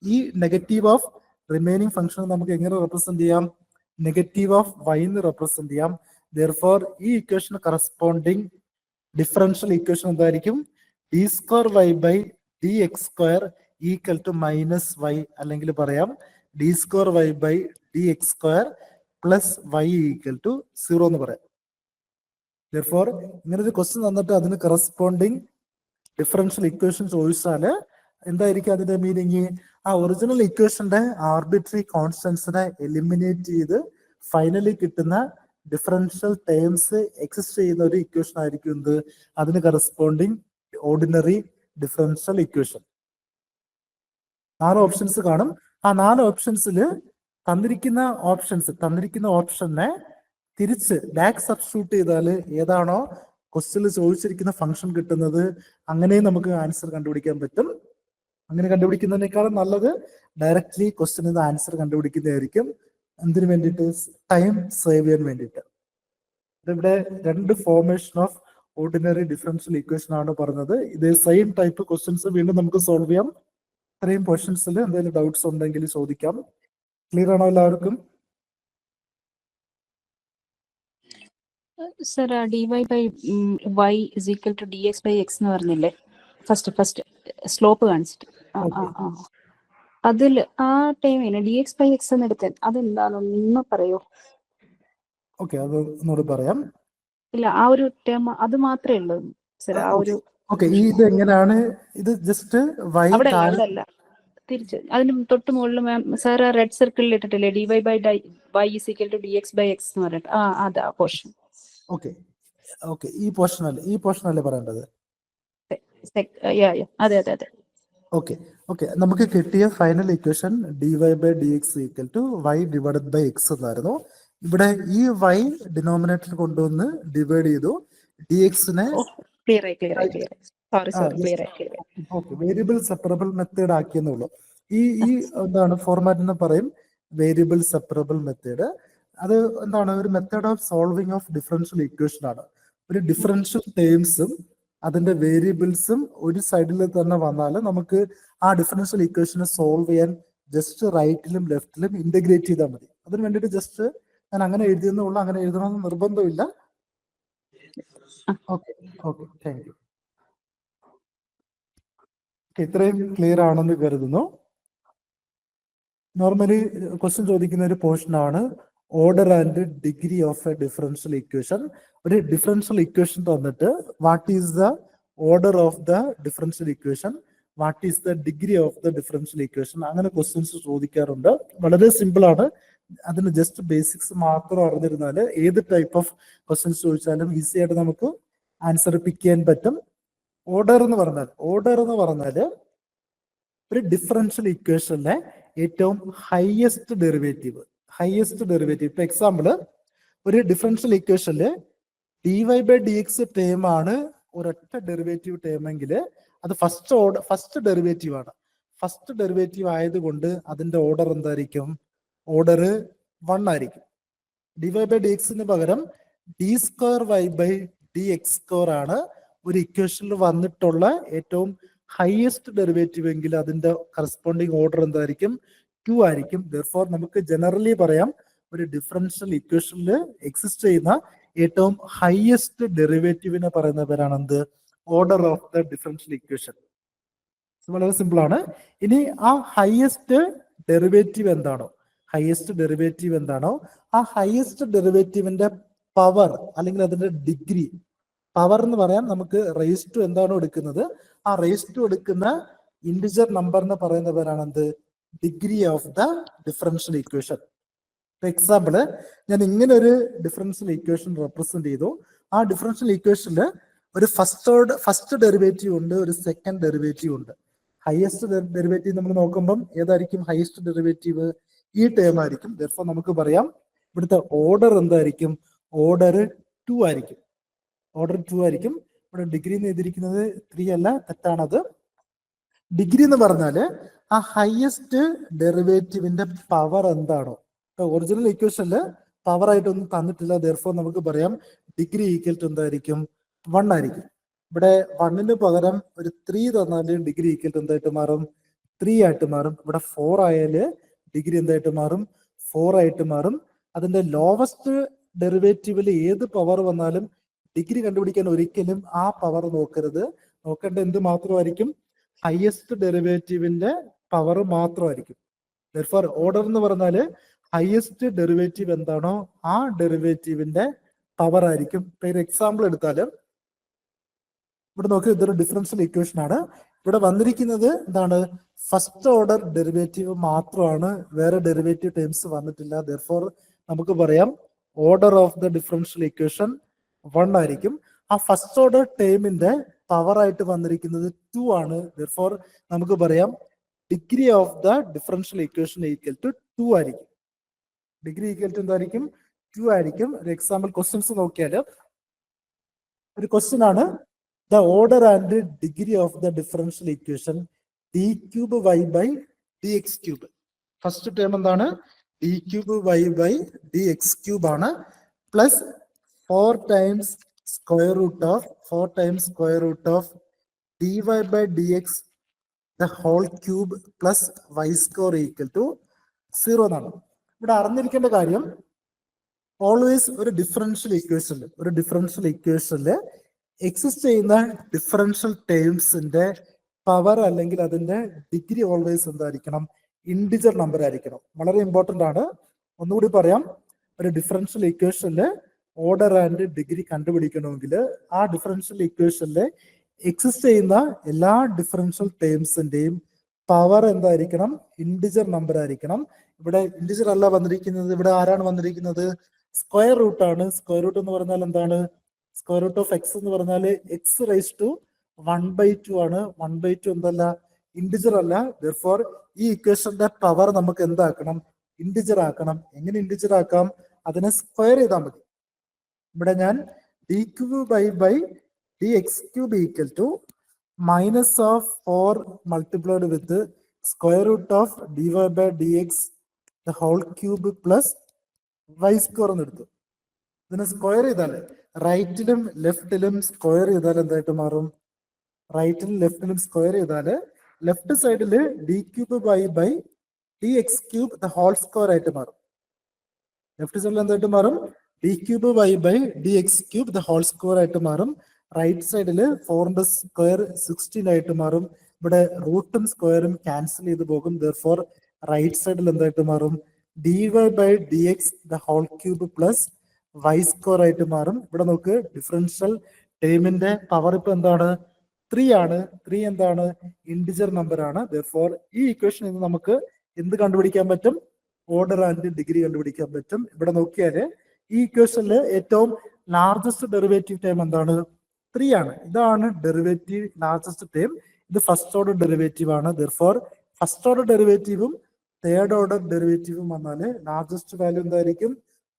S1: ഈ നെഗറ്റീവ് ഓഫ് റിമൈനിങ് ഫംഗ്ഷൻ നമുക്ക് എങ്ങനെ റെപ്രസെന്റ് ചെയ്യാം? നെഗറ്റീവ് ഓഫ് വൈ എന്ന് റെപ്രസെന്റ് ചെയ്യാം. ദെർഫോർ ഈ ഇക്വേഷന് കറസ്പോണ്ടിങ് ഡിഫറൻഷ്യൽ ഇക്വേഷൻ എന്തായിരിക്കും? D square Y by D X square equal to minus Y, അല്ലെങ്കിൽ പറയാം D square Y by D X square plus Y equal to 0 എന്ന് പറയാം. ദെർഫോർ ഇങ്ങനെ ഒരു ക്വസ്റ്റ്യൻ തന്നിട്ട് അതിന് കറസ്പോണ്ടിങ് ഡിഫറൻഷ്യൽ ഇക്വേഷൻ ചോദിച്ചാല് എന്തായിരിക്കും അതിന്റെ മീനിങ്? ആ ഒറിജിനൽ ഇക്വേഷന്റെ ആർബിട്രറി കോൺസ്റ്റൻസിനെ എലിമിനേറ്റ് ചെയ്ത് ഫൈനലി കിട്ടുന്ന ഡിഫറൻഷ്യൽ ടേംസ് എക്സിസ്റ്റ് ചെയ്യുന്ന ഒരു ഇക്വേഷൻ ആയിരിക്കും എന്ത്? അതിന് corresponding ordinary differential equation. 4 options കാണും. ആ 4 ഓപ്ഷൻസിൽ തന്നിരിക്കുന്ന ഓപ്ഷനെ തിരിച്ച് ബാക്ക് സബ്സ്റ്റിറ്റ്യൂട്ട് ചെയ്താൽ ഏതാണോ ക്വസ്റ്റ്യനിൽ ചോദിച്ചിരിക്കുന്ന ഫംഗ്ഷൻ കിട്ടുന്നത്, അങ്ങനെയും നമുക്ക് ആൻസർ കണ്ടുപിടിക്കാൻ പറ്റും. അങ്ങനെ കണ്ടുപിടിക്കുന്നതിനേക്കാളും നല്ലത് ഡയറക്റ്റ്ലി ക്വസ്റ്റ്യനിൽ നിന്ന് ആൻസർ കണ്ടുപിടിക്കുന്നതായിരിക്കും. എന്തിനു വേണ്ടിയിട്ട്? ടൈം സേവ് ചെയ്യാൻ വേണ്ടിയിട്ട്. ഇവിടെ 2 formation of ordinary differential equation ആണ് പറഞ്ഞത്. ഇതേ സെയിം ടൈപ്പ് ക്വസ്റ്റ്യൻസ് വീണ്ടും നമുക്ക് സോൾവ് ചെയ്യാം. ഇത്രയും ക്വസ്റ്റ്യൻസിൽ എന്തെങ്കിലും ഡൗട്ട്സ് ഉണ്ടെങ്കിൽ ചോദിക്കാം. ക്ലിയർ ആണോ എല്ലാവർക്കും?
S2: Sir, D Y by Y is equal to D X by X എന്ന് പറഞ്ഞില്ലേ? ഫസ്റ്റ് സ്ലോപ്പ് കാണിച്ചിട്ട് അതിൽ ആ ടൈമിന് ഡി എക്സ് ബൈ എക്സ് എന്ന് എടുത്തത് അതെന്താണെന്ന് പറയോ?
S1: ഓക്കെ, അത് ഒന്നുകൂടി പറയാം.
S2: ഇല്ല, ആ ഒരു ടേം അത് മാത്രമേ ഉള്ളൂ സർ. ആ ഒരു
S1: ഇത് എങ്ങനെയാണ്? ഇത് ജസ്റ്റ് വൈ
S2: അവിടെ അല്ല, തിരിച്ച് അതിന് തൊട്ട് മുകളിൽ മാം സാർ ആ റെഡ് സർക്കിളിൽ ഇട്ടിട്ടില്ലേ? D Y by Y is equal to D X by X എന്ന് പറഞ്ഞിട്ട് അതാ പോർഷൻ.
S1: ഓക്കെ, ഈ പോർഷൻ അല്ലേ പറയേണ്ടത്?
S2: അതെ.
S1: ഓക്കെ, നമുക്ക് കിട്ടിയ final equation d Y by D X equal to y divided by x എന്നായിരുന്നു. ഇവിടെ ഈ വൈ ഡിനോമിനേറ്റർ കൊണ്ടുവന്ന് ഡിവൈഡ് ചെയ്തു. ഡി എക്സിനെ വേരിയബിൾ സെപ്പറബിൾ മെത്തേഡ് ആക്കിയെന്നുള്ളൂ. ഈ എന്താണ് ഫോർമാറ്റ് എന്ന് പറയും? Variable separable method. അത് എന്താണ്? ഒരു method of solving of differential equation ആണ്. ഒരു ഡിഫറൻഷ്യൽ ടേംസും അതിന്റെ വേരിയബിൾസും ഒരു സൈഡിൽ തന്നെ വന്നാൽ നമുക്ക് ആ ഡിഫറൻഷ്യൽ ഇക്വേഷനെ സോൾവ് ചെയ്യാൻ ജസ്റ്റ് റൈറ്റിലും ലെഫ്റ്റിലും ഇന്റഗ്രേറ്റ് ചെയ്താൽ മതി. അതിന് വേണ്ടിയിട്ട് ജസ്റ്റ് ഞാൻ അങ്ങനെ എഴുതിയെന്നുള്ളൂ. അങ്ങനെ എഴുതണമെന്ന് നിർബന്ധമില്ല. Okay okay, thank you. ഇത്രയും ക്ലിയർ ആണെന്ന് കരുതുന്നു. നോർമലി ക്വസ്റ്റ്യൻ ചോദിക്കുന്ന ഒരു പോർഷൻ ആണ് order and degree of A differential equation. ഒരു ഡിഫറൻഷ്യൽ ഇക്വേഷൻ തന്നിട്ട് what is the order of the differential equation, what is the degree of the differential equation, അങ്ങനെ questions ചോദിക്കാറുണ്ട്. വളരെ സിമ്പിൾ ആണ്. അതിന് ജസ്റ്റ് ബേസിക്സ് മാത്രം അറിഞ്ഞിരുന്നാൽ ഏത് ടൈപ്പ് ഓഫ് ക്വസ്റ്റ്യൻസ് ചോദിച്ചാലും ഈസി ആയിട്ട് നമുക്ക് ആൻസർ പിക്ക് ചെയ്യാൻ പറ്റും. ഓർഡർ എന്ന് പറഞ്ഞാൽ ഒരു ഡിഫറൻഷ്യൽ ഇക്വേഷനിലെ ഏറ്റവും ഹയസ്റ്റ് ഡെറിവേറ്റീവ്. ഇപ്പൊ എക്സാമ്പിള്, ഒരു ഡിഫറൻഷ്യൽ ഇക്വേഷനില് dy/dx ടേം ആണ് ഒരൊറ്റ ഡെറിവേറ്റീവ് ടേം എങ്കിൽ അത് ഫസ്റ്റ് ഡെറിവേറ്റീവ് ആണ്. ഫസ്റ്റ് ഡെറിവേറ്റീവ് ആയതുകൊണ്ട് അതിന്റെ ഓർഡർ എന്തായിരിക്കും? ഓർഡർ 1 ആയിരിക്കും. dy/dx പകരം d²y/dx² ആണ് ഒരു ഇക്വേഷനിൽ വന്നിട്ടുള്ള ഏറ്റവും ഹയസ്റ്റ് ഡെറിവേറ്റീവ് എങ്കിൽ അതിന്റെ കറസ്പോണ്ടിങ് ഓർഡർ എന്തായിരിക്കും? 2 ആയിരിക്കും. Therefore നമുക്ക് ജനറലി പറയാം ഒരു ഡിഫറൻഷ്യൽ ഇക്വേഷനിൽ എക്സിസ്റ്റ് ചെയ്യുന്ന ഏറ്റവും ഹയസ്റ്റ് ഡെറിവേറ്റീവിനെ പറയുന്ന പേരാണ് എന്ത്? Order of the differential equation. വളരെ സിമ്പിൾ ആണ്. ഇനി ആ ഹയസ്റ്റ് ഡെറിവേറ്റീവ് എന്താണോ ആ ഹയസ്റ്റ് ഡെറിവേറ്റീവിന്റെ പവർ അല്ലെങ്കിൽ അതിന്റെ ഡിഗ്രി, പവർ എന്ന് പറയാൻ നമുക്ക് റേസ് ടു എന്താണോ എടുക്കുന്നത്, ആ റേസ് ടു എടുക്കുന്ന ഇന്റിജർ നമ്പർ എന്ന് പറയുന്ന പേരാണ് എന്ത്? Degree of the differential equation. Example, ഞാൻ ഇങ്ങനെ ഒരു ഡിഫറൻഷ്യൽ ഇക്വേഷൻ റെപ്രസെന്റ് ചെയ്തു. ആ ഡിഫറൻഷ്യൽ ഇക്വേഷനിൽ ഒരു ഫസ്റ്റ് ഡെറിവേറ്റീവ് ഉണ്ട്, ഒരു സെക്കൻഡ് ഡെറിവേറ്റീവ് ഉണ്ട്. ഹയസ്റ്റ് ഡെറിവേറ്റീവ് നമ്മൾ നോക്കുമ്പം ഏതായിരിക്കും ഹയസ്റ്റ് ഡെറിവേറ്റീവ്? ഈ ടേം ആയിരിക്കും. Therefore നമുക്ക് പറയാം ഇവിടുത്തെ ഓർഡർ എന്തായിരിക്കും? ഓർഡർ 2 ആയിരിക്കും. ഇവിടെ ഡിഗ്രി എന്ന് എഴുതിയിരിക്കുന്നത് 3 അല്ല, തെറ്റാണത്. ഡിഗ്രി എന്ന് പറഞ്ഞാല് ആ ഹയസ്റ്റ് ഡെറിവേറ്റീവിന്റെ പവർ എന്താണോ. ഒറിജിനൽ ഇക്വേഷനില് പവർ ആയിട്ടൊന്നും തന്നിട്ടില്ല. Therefore നമുക്ക് പറയാം ഡിഗ്രി ഈക്വൽ ടു എന്തായിരിക്കും? 1 ആയിരിക്കും. ഇവിടെ 1ന് പകരം ഒരു 3 തന്നാല് ഡിഗ്രി ഈക്വൽ ടു എന്തായിട്ട് മാറും? 3 ആയിട്ട് മാറും. ഇവിടെ 4 ആയാല് ഡിഗ്രി എന്തായിട്ട് മാറും? 4 ആയിട്ട് മാറും. അതിന്റെ ലോവസ്റ്റ് ഡെറിവേറ്റീവിൽ ഏത് പവർ വന്നാലും ഡിഗ്രി കണ്ടുപിടിക്കാൻ ഒരിക്കലും ആ പവർ നോക്കരുത്. നോക്കേണ്ട എന്ത് മാത്രമായിരിക്കും? ഹയസ്റ്റ് ഡെറിവേറ്റീവിന്റെ പവർ മാത്രമായിരിക്കും. Therefore ഓർഡർ എന്ന് പറഞ്ഞാല് ഹയസ്റ്റ് ഡെറിവേറ്റീവ് എന്താണോ ആ ഡെറിവേറ്റീവിന്റെ പവർ ആയിരിക്കും. ഒരു എക്സാമ്പിൾ എടുത്താല് ഇവിടെ നോക്കി, ഇതൊരു ഡിഫറൻഷ്യൽ ഇക്വേഷൻ ആണ്. ഇവിടെ വന്നിരിക്കുന്നത് എന്താണ്? ഫസ്റ്റ് ഓർഡർ ഡെറിവേറ്റീവ് മാത്രമാണ്, വേറെ ഡെറിവേറ്റീവ് ടേംസ് വന്നിട്ടില്ല. Therefore നമുക്ക് പറയാം order of the differential equation 1 ആയിരിക്കും. ആ ഫസ്റ്റ് ഓർഡർ ടേമിന്റെ പവർ ആയിട്ട് വന്നിരിക്കുന്നത് 2 ആണ്. Therefore നമുക്ക് പറയാം degree of the differential equation equal to 2 ആയിരിക്കും. ഡിഗ്രി ഈക്വൽ ടു എന്തായിരിക്കും? 2 ആയിരിക്കും. ഒരു എക്സാമ്പിൾ ക്വസ്റ്റ്യൻസ് നോക്കിയാല്, ഒരു ക്വസ്റ്റ്യൻ ആണ് the order and degree of the differential equation d³y/dx³. First term എന്താണ്? d³y/dx³ ആണ്. Plus 4 times square root of dy/dx the whole cube plus y² equal to 0 എന്നാണ്. ഇവിടെ അറിഞ്ഞിരിക്കേണ്ട കാര്യം, ഓൾവേസ് ഒരു ഡിഫറൻഷ്യൽ ഇക്വേഷനില് എക്സിസ്റ്റ് ചെയ്യുന്ന ഡിഫറൻഷ്യൽ ടേംസിന്റെ പവർ അല്ലെങ്കിൽ അതിന്റെ ഡിഗ്രി ഓൾവേസ് എന്തായിരിക്കണം? ഇൻഡിജർ നമ്പർ ആയിരിക്കണം. വളരെ ഇമ്പോർട്ടന്റ് ആണ്. ഒന്നുകൂടി പറയാം, ഒരു ഡിഫറൻഷ്യൽ ഇക്വേഷനില് ഓർഡർ ആൻഡ് ഡിഗ്രി കണ്ടുപിടിക്കണമെങ്കിൽ ആ ഡിഫറൻഷ്യൽ ഇക്വേഷനിലെ എക്സിസ്റ്റ് ചെയ്യുന്ന എല്ലാ ഡിഫറൻഷ്യൽ ടേംസിന്റെയും പവർ എന്തായിരിക്കണം? ഇൻഡിജർ നമ്പർ ആയിരിക്കണം. ഇവിടെ ഇൻഡിജർ അല്ല വന്നിരിക്കുന്നത്, ഇവിടെ ആരാണ് വന്നിരിക്കുന്നത്? സ്ക്വയർ റൂട്ട് ആണ്. സ്ക്വയർ റൂട്ട് എന്ന് പറഞ്ഞാൽ എന്താണ്? സ്ക്വയർ റൂട്ട് ഓഫ് എക്സ് എന്ന് പറഞ്ഞാൽ എക്സ് റൈസ് ടു 1/2 ആണ്. 1/2 എന്തല്ല? ഇൻഡിജർ അല്ല. Therefore ഈ ഇക്വേഷന്റെ പവർ നമുക്ക് എന്താക്കണം? ഇൻഡിജർ ആക്കണം. എങ്ങനെ ഇൻഡിജർ ആക്കാം? അതിനെ സ്ക്വയർ ചെയ്താൽ മതി. ഇവിടെ ഞാൻ d³/dx³ equal to minus of 4 multiplied with square root of dy/dx the whole cube plus y² എന്ന് എടുത്തു. ഇതിനെ സ്ക്വയർ ചെയ്താല് റൈറ്റിലും ലെഫ്റ്റിലും സ്ക്വയർ ചെയ്താൽ എന്തായിട്ട് മാറും? ലെഫ്റ്റ് സൈഡില് d³y/dx³ the whole square ആയിട്ട് മാറും. ലെഫ്റ്റ് സൈഡിൽ എന്തായിട്ട് മാറും? D cube Y by D X cube the whole square ആയിട്ട് മാറും. റൈറ്റ് സൈഡിൽ 4 സ്ക്വയർ 16 ആയിട്ട് മാറും. ഇവിടെ റൂട്ടും സ്ക്വയറും ക്യാൻസൽ ചെയ്ത് പോകും. ദർഫോർ റൈറ്റ് സൈഡിൽ എന്തായിട്ട് മാറും? D Y by D X the whole cube plus Y square ആയിട്ട് മാറും. ഇവിടെ നമുക്ക് ഡിഫറൻഷ്യൽ ടേമിന്റെ പവർ ഇപ്പൊ എന്താണ്? 3 ആണ്. 3 എന്താണ്? ഇൻഡിജർ നമ്പർ ആണ്. ദർഫോർ ഈ ഇക്വേഷനിൽ നിന്ന് നമുക്ക് എന്ത് കണ്ടുപിടിക്കാൻ പറ്റും? ഓർഡർ ആൻഡ് ഡിഗ്രി കണ്ടുപിടിക്കാൻ പറ്റും. ഇവിടെ നോക്കിയാല് ഈ ഇക്വേഷനിൽ ഏറ്റവും ലാർജസ്റ്റ് ഡെറിവേറ്റീവ് ടൈം എന്താണ്? 3 ആണ്. ഇതാണ് ഡെറിവേറ്റീവ് ലാർജസ്റ്റ് ടൈം. ഇത് ഫസ്റ്റ് ഓർഡർ ഡെറിവേറ്റീവ് ആണ്. ദർഫോർ ഫസ്റ്റ് ഓർഡർ ഡെറിവേറ്റീവും തേർഡ് ഓർഡർ ഡെറിവേറ്റീവും വന്നാല് ലാർജസ്റ്റ് വാല്യൂ എന്തായിരിക്കും?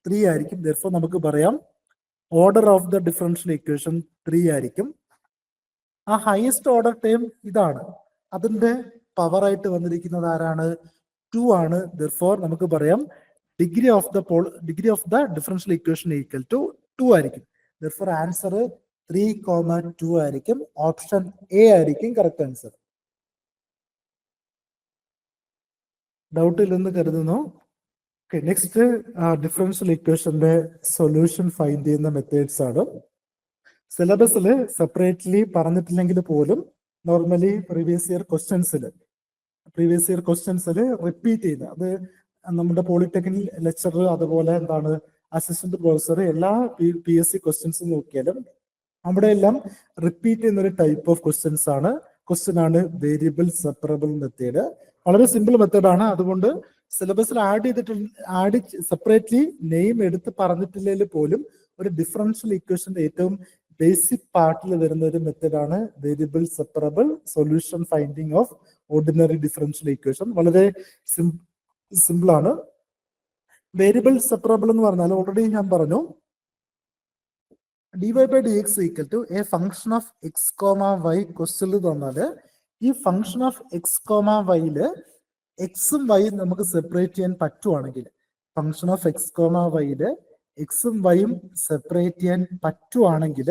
S1: 3 ആയിരിക്കും. ദർഫോർ നമുക്ക് പറയാം order of the differential equation 3 ആയിരിക്കും. ആ ഹയസ്റ്റ് ഓർഡർ ടൈം ഇതാണ്. അതിന്റെ പവർ ആയിട്ട് വന്നിരിക്കുന്നത് ആരാണ്? 2 ആണ്. ദർഫോർ നമുക്ക് പറയാം degree of the differential equation equal to 2 ആയിരിക്കും. ദർഫോർ ആൻസർ 3,2 ആയിരിക്കും. ഓപ്ഷൻ എ ആയിരിക്കും കറക്റ്റ് ആൻസർ. ഡൗട്ട് ഇല്ലെന്ന് കരുതുന്നു. നെക്സ്റ്റ് ഡിഫറൻഷ്യൽ ഇക്വേഷന്റെ സൊല്യൂഷൻ ഫൈൻഡ് ചെയ്യുന്ന മെത്തേഡ്സ് ആണ്. സിലബസിൽ സെപ്പറേറ്റ്ലി പറഞ്ഞിട്ടില്ലെങ്കിൽ പോലും നോർമലി പ്രീവിയസ് ഇയർ ക്വസ്റ്റ്യൻസിൽ റിപ്പീറ്റ് ചെയ്ത് അത് നമ്മുടെ പോളിടെക്നിക് ലെക്ചർ അതുപോലെ എന്താണ് അസിസ്റ്റന്റ് പ്രൊഫസർ എല്ലാ PSC ക്വസ്റ്റ്യൻസും നോക്കിയാലും അവിടെ എല്ലാം റിപ്പീറ്റ് ചെയ്യുന്ന ഒരു ടൈപ്പ് ഓഫ് ക്വസ്റ്റ്യൻ ആണ് വേരിയബിൾ സെപ്പറബിൾ മെത്തേഡ്. വളരെ സിമ്പിൾ മെത്തേഡ് ആണ്. അതുകൊണ്ട് സിലബസിൽ സെപ്പറേറ്റ്ലി നെയിം എടുത്ത് പറഞ്ഞിട്ടില്ലെങ്കിൽ പോലും ഒരു ഡിഫറൻഷ്യൽ ഇക്വേഷന്റെ ഏറ്റവും ബേസിക് പാർട്ടിൽ വരുന്ന ഒരു മെത്തേഡാണ് variable separable solution finding of ordinary differential equation. വളരെ സിമ്പിൾ ആണ്. വേരിയബിൾ സെപ്പറബിൾ എന്ന് പറഞ്ഞാൽ ഓൾറെഡി ഞാൻ പറഞ്ഞു dy by dx equal to a function of X comma Y. ക്വസ്റ്റ്യനിൽ തന്നാല് ഈ ഫംഗ്ഷൻ ഓഫ് എക്സ് കോമ വൈയില് എക്സും വൈയും നമുക്ക് സെപ്പറേറ്റ് ചെയ്യാൻ പറ്റുവാണെങ്കിൽ, ഫംഗ്ഷൻ ഓഫ് എക്സ് കോമ വൈയില് എക്സും വൈയും സെപ്പറേറ്റ് ചെയ്യാൻ പറ്റുവാണെങ്കിൽ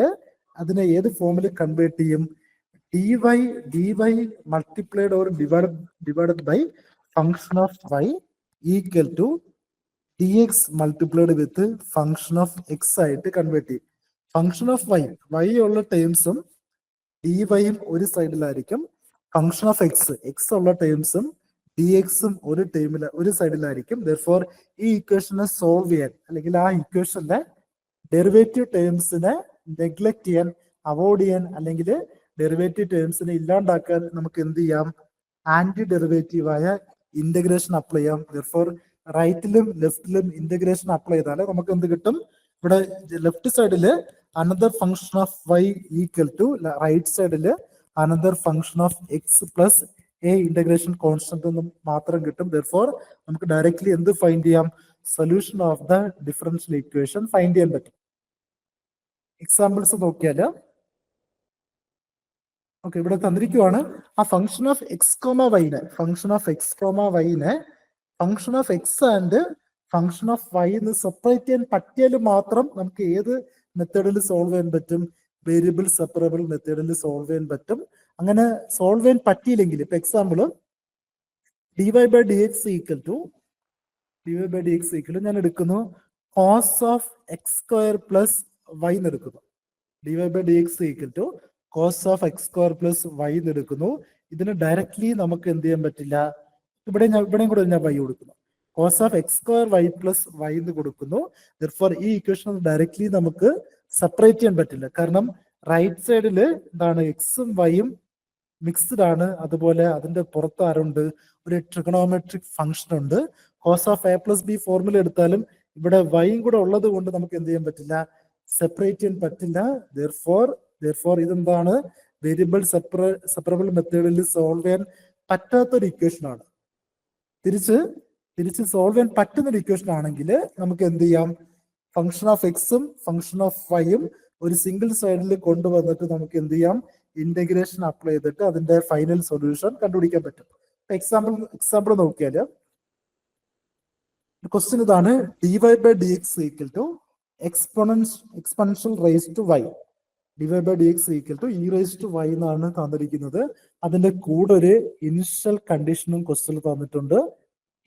S1: അതിനെ ഏത് ഫോമിൽ കൺവേർട്ട് ചെയ്യും? dy multiplied or divided by function of Y equal to dx multiplied with function of X ആയിട്ട് കൺവേർട്ട് ചെയ്യും. ഫംഗ്ഷൻ ഓഫ് വൈ ഉള്ള ടേംസും ഡിവൈയും ഒരു സൈഡിലായിരിക്കും. ഫംഗ്ഷൻ ഓഫ് എക്സ് ഉള്ള ടേംസും dxഉം ഒരു സൈഡിലായിരിക്കും. ദർഫോർ ഈ ഇക്വേഷനെ സോൾവ് ചെയ്യാൻ അല്ലെങ്കിൽ ആ ഇക്വേഷന്റെ ഡെറിവേറ്റീവ് ടേംസിനെ നെഗ്ലക്ട് ചെയ്യാൻ, അവോയ്ഡ് ചെയ്യാൻ അല്ലെങ്കിൽ ഡെറിവേറ്റീവ് ടേംസിനെ ഇല്ലാണ്ടാക്കാൻ നമുക്ക് എന്ത് ചെയ്യാം? ആന്റി ഡെറിവേറ്റീവായ ഇന്റഗ്രേഷൻ അപ്ലൈ ചെയ്യാം. ദർഫോർ റൈറ്റിലും ലെഫ്റ്റിലും ഇന്റഗ്രേഷൻ അപ്ലൈ ചെയ്താൽ നമുക്ക് എന്ത് കിട്ടും? ഇവിടെ ലെഫ്റ്റ് സൈഡില് another function of Y equal to right സൈഡില് another function of X plus a integration constant എന്ന് മാത്രം കിട്ടും. ദർഫോർ നമുക്ക് ഡയറക്ട്ലി എന്ത് ഫൈൻഡ് ചെയ്യാം? Solution of the differential equation find ചെയ്യാൻ പറ്റും. എക്സാമ്പിൾസ് നോക്കിയാല് ഓക്കെ, ഇവിടെ തന്നിരിക്കുവാണ് ആ ഫംഗ്ഷൻ ഓഫ് എക്സ് കോമ വൈനെ function of x and function of y എന്ന് സെപ്പറേറ്റ് ചെയ്യാൻ പറ്റിയാൽ മാത്രം നമുക്ക് ഏത് മെത്തേഡിൽ സോൾവ് ചെയ്യാൻ പറ്റും? വേരിയബിൾ സെപ്പറബിൾ മെത്തേഡിൽ സോൾവ് ചെയ്യാൻ പറ്റും. അങ്ങനെ സോൾവ് ചെയ്യാൻ പറ്റിയില്ലെങ്കിൽ ഇപ്പൊ example dy by dx equal to ഞാൻ എടുക്കുന്നു cos of X square plus Y എന്ന് എടുക്കുന്നു. dy by dx equal to cos of X square plus Y എന്ന് എടുക്കുന്നു. ഇതിന് ഡയറക്ട്ലി നമുക്ക് എന്ത് ചെയ്യാൻ പറ്റില്ല? ഇവിടെയും കൂടെ ഞാൻ വൈ കൊടുക്കുന്നു. cos of X square Y plus Y എന്ന് കൊടുക്കുന്നു. ദർഫോർ ഈ ഇക്വേഷൻ ഡയറക്ട്ലി നമുക്ക് സെപ്പറേറ്റ് ചെയ്യാൻ പറ്റില്ല. കാരണം റൈറ്റ് സൈഡിൽ എന്താണ്? എക്സും വൈയും മിക്സ്ഡ് ആണ്. അതുപോലെ അതിന്റെ പുറത്ത് ആരുണ്ട്? ഒരു ട്രിഗണോമെട്രിക് ഫംഗ്ഷൻ ഉണ്ട്. cos of A plus B formula എടുത്താലും ഇവിടെ വൈയും കൂടെ ഉള്ളത് കൊണ്ട് നമുക്ക് എന്ത് ചെയ്യാൻ പറ്റില്ല? സെപ്പറേറ്റ് ചെയ്യാൻ പറ്റില്ല. ദർഫോർ ഇതെന്താണ്? വേരിയബിൾ സെപ്പറബിൾ മെത്തേഡിൽ സോൾവ് ചെയ്യാൻ പറ്റാത്തൊരു ഇക്വേഷൻ ആണ്. തിരിച്ച് സോൾവ് ചെയ്യാൻ പറ്റുന്ന ഒരു ഇക്വേഷൻ ആണെങ്കിൽ നമുക്ക് എന്ത് ചെയ്യാം? ഫംഗ്ഷൻ ഓഫ് എക്സും ഫംഗ്ഷൻ ഓഫ് വൈയും ഒരു സിംഗിൾ സൈഡിൽ കൊണ്ടുവന്നിട്ട് നമുക്ക് എന്ത് ചെയ്യാം? ഇന്റഗ്രേഷൻ അപ്ലൈ ചെയ്തിട്ട് അതിന്റെ ഫൈനൽ സൊല്യൂഷൻ കണ്ടുപിടിക്കാൻ പറ്റും. എക്സാമ്പിൾ നോക്കിയാല് ക്വസ്റ്റ്യൻ ഇതാണ് dy by dx equal to exponential raise to Y. dy by dx equal to e raise to Y എന്നാണ് തന്നിരിക്കുന്നത്. അതിന്റെ കൂടെ ഒരു ഇനിഷ്യൽ കണ്ടീഷനും ക്വസ്റ്റ്യൻ തന്നിട്ടുണ്ട്.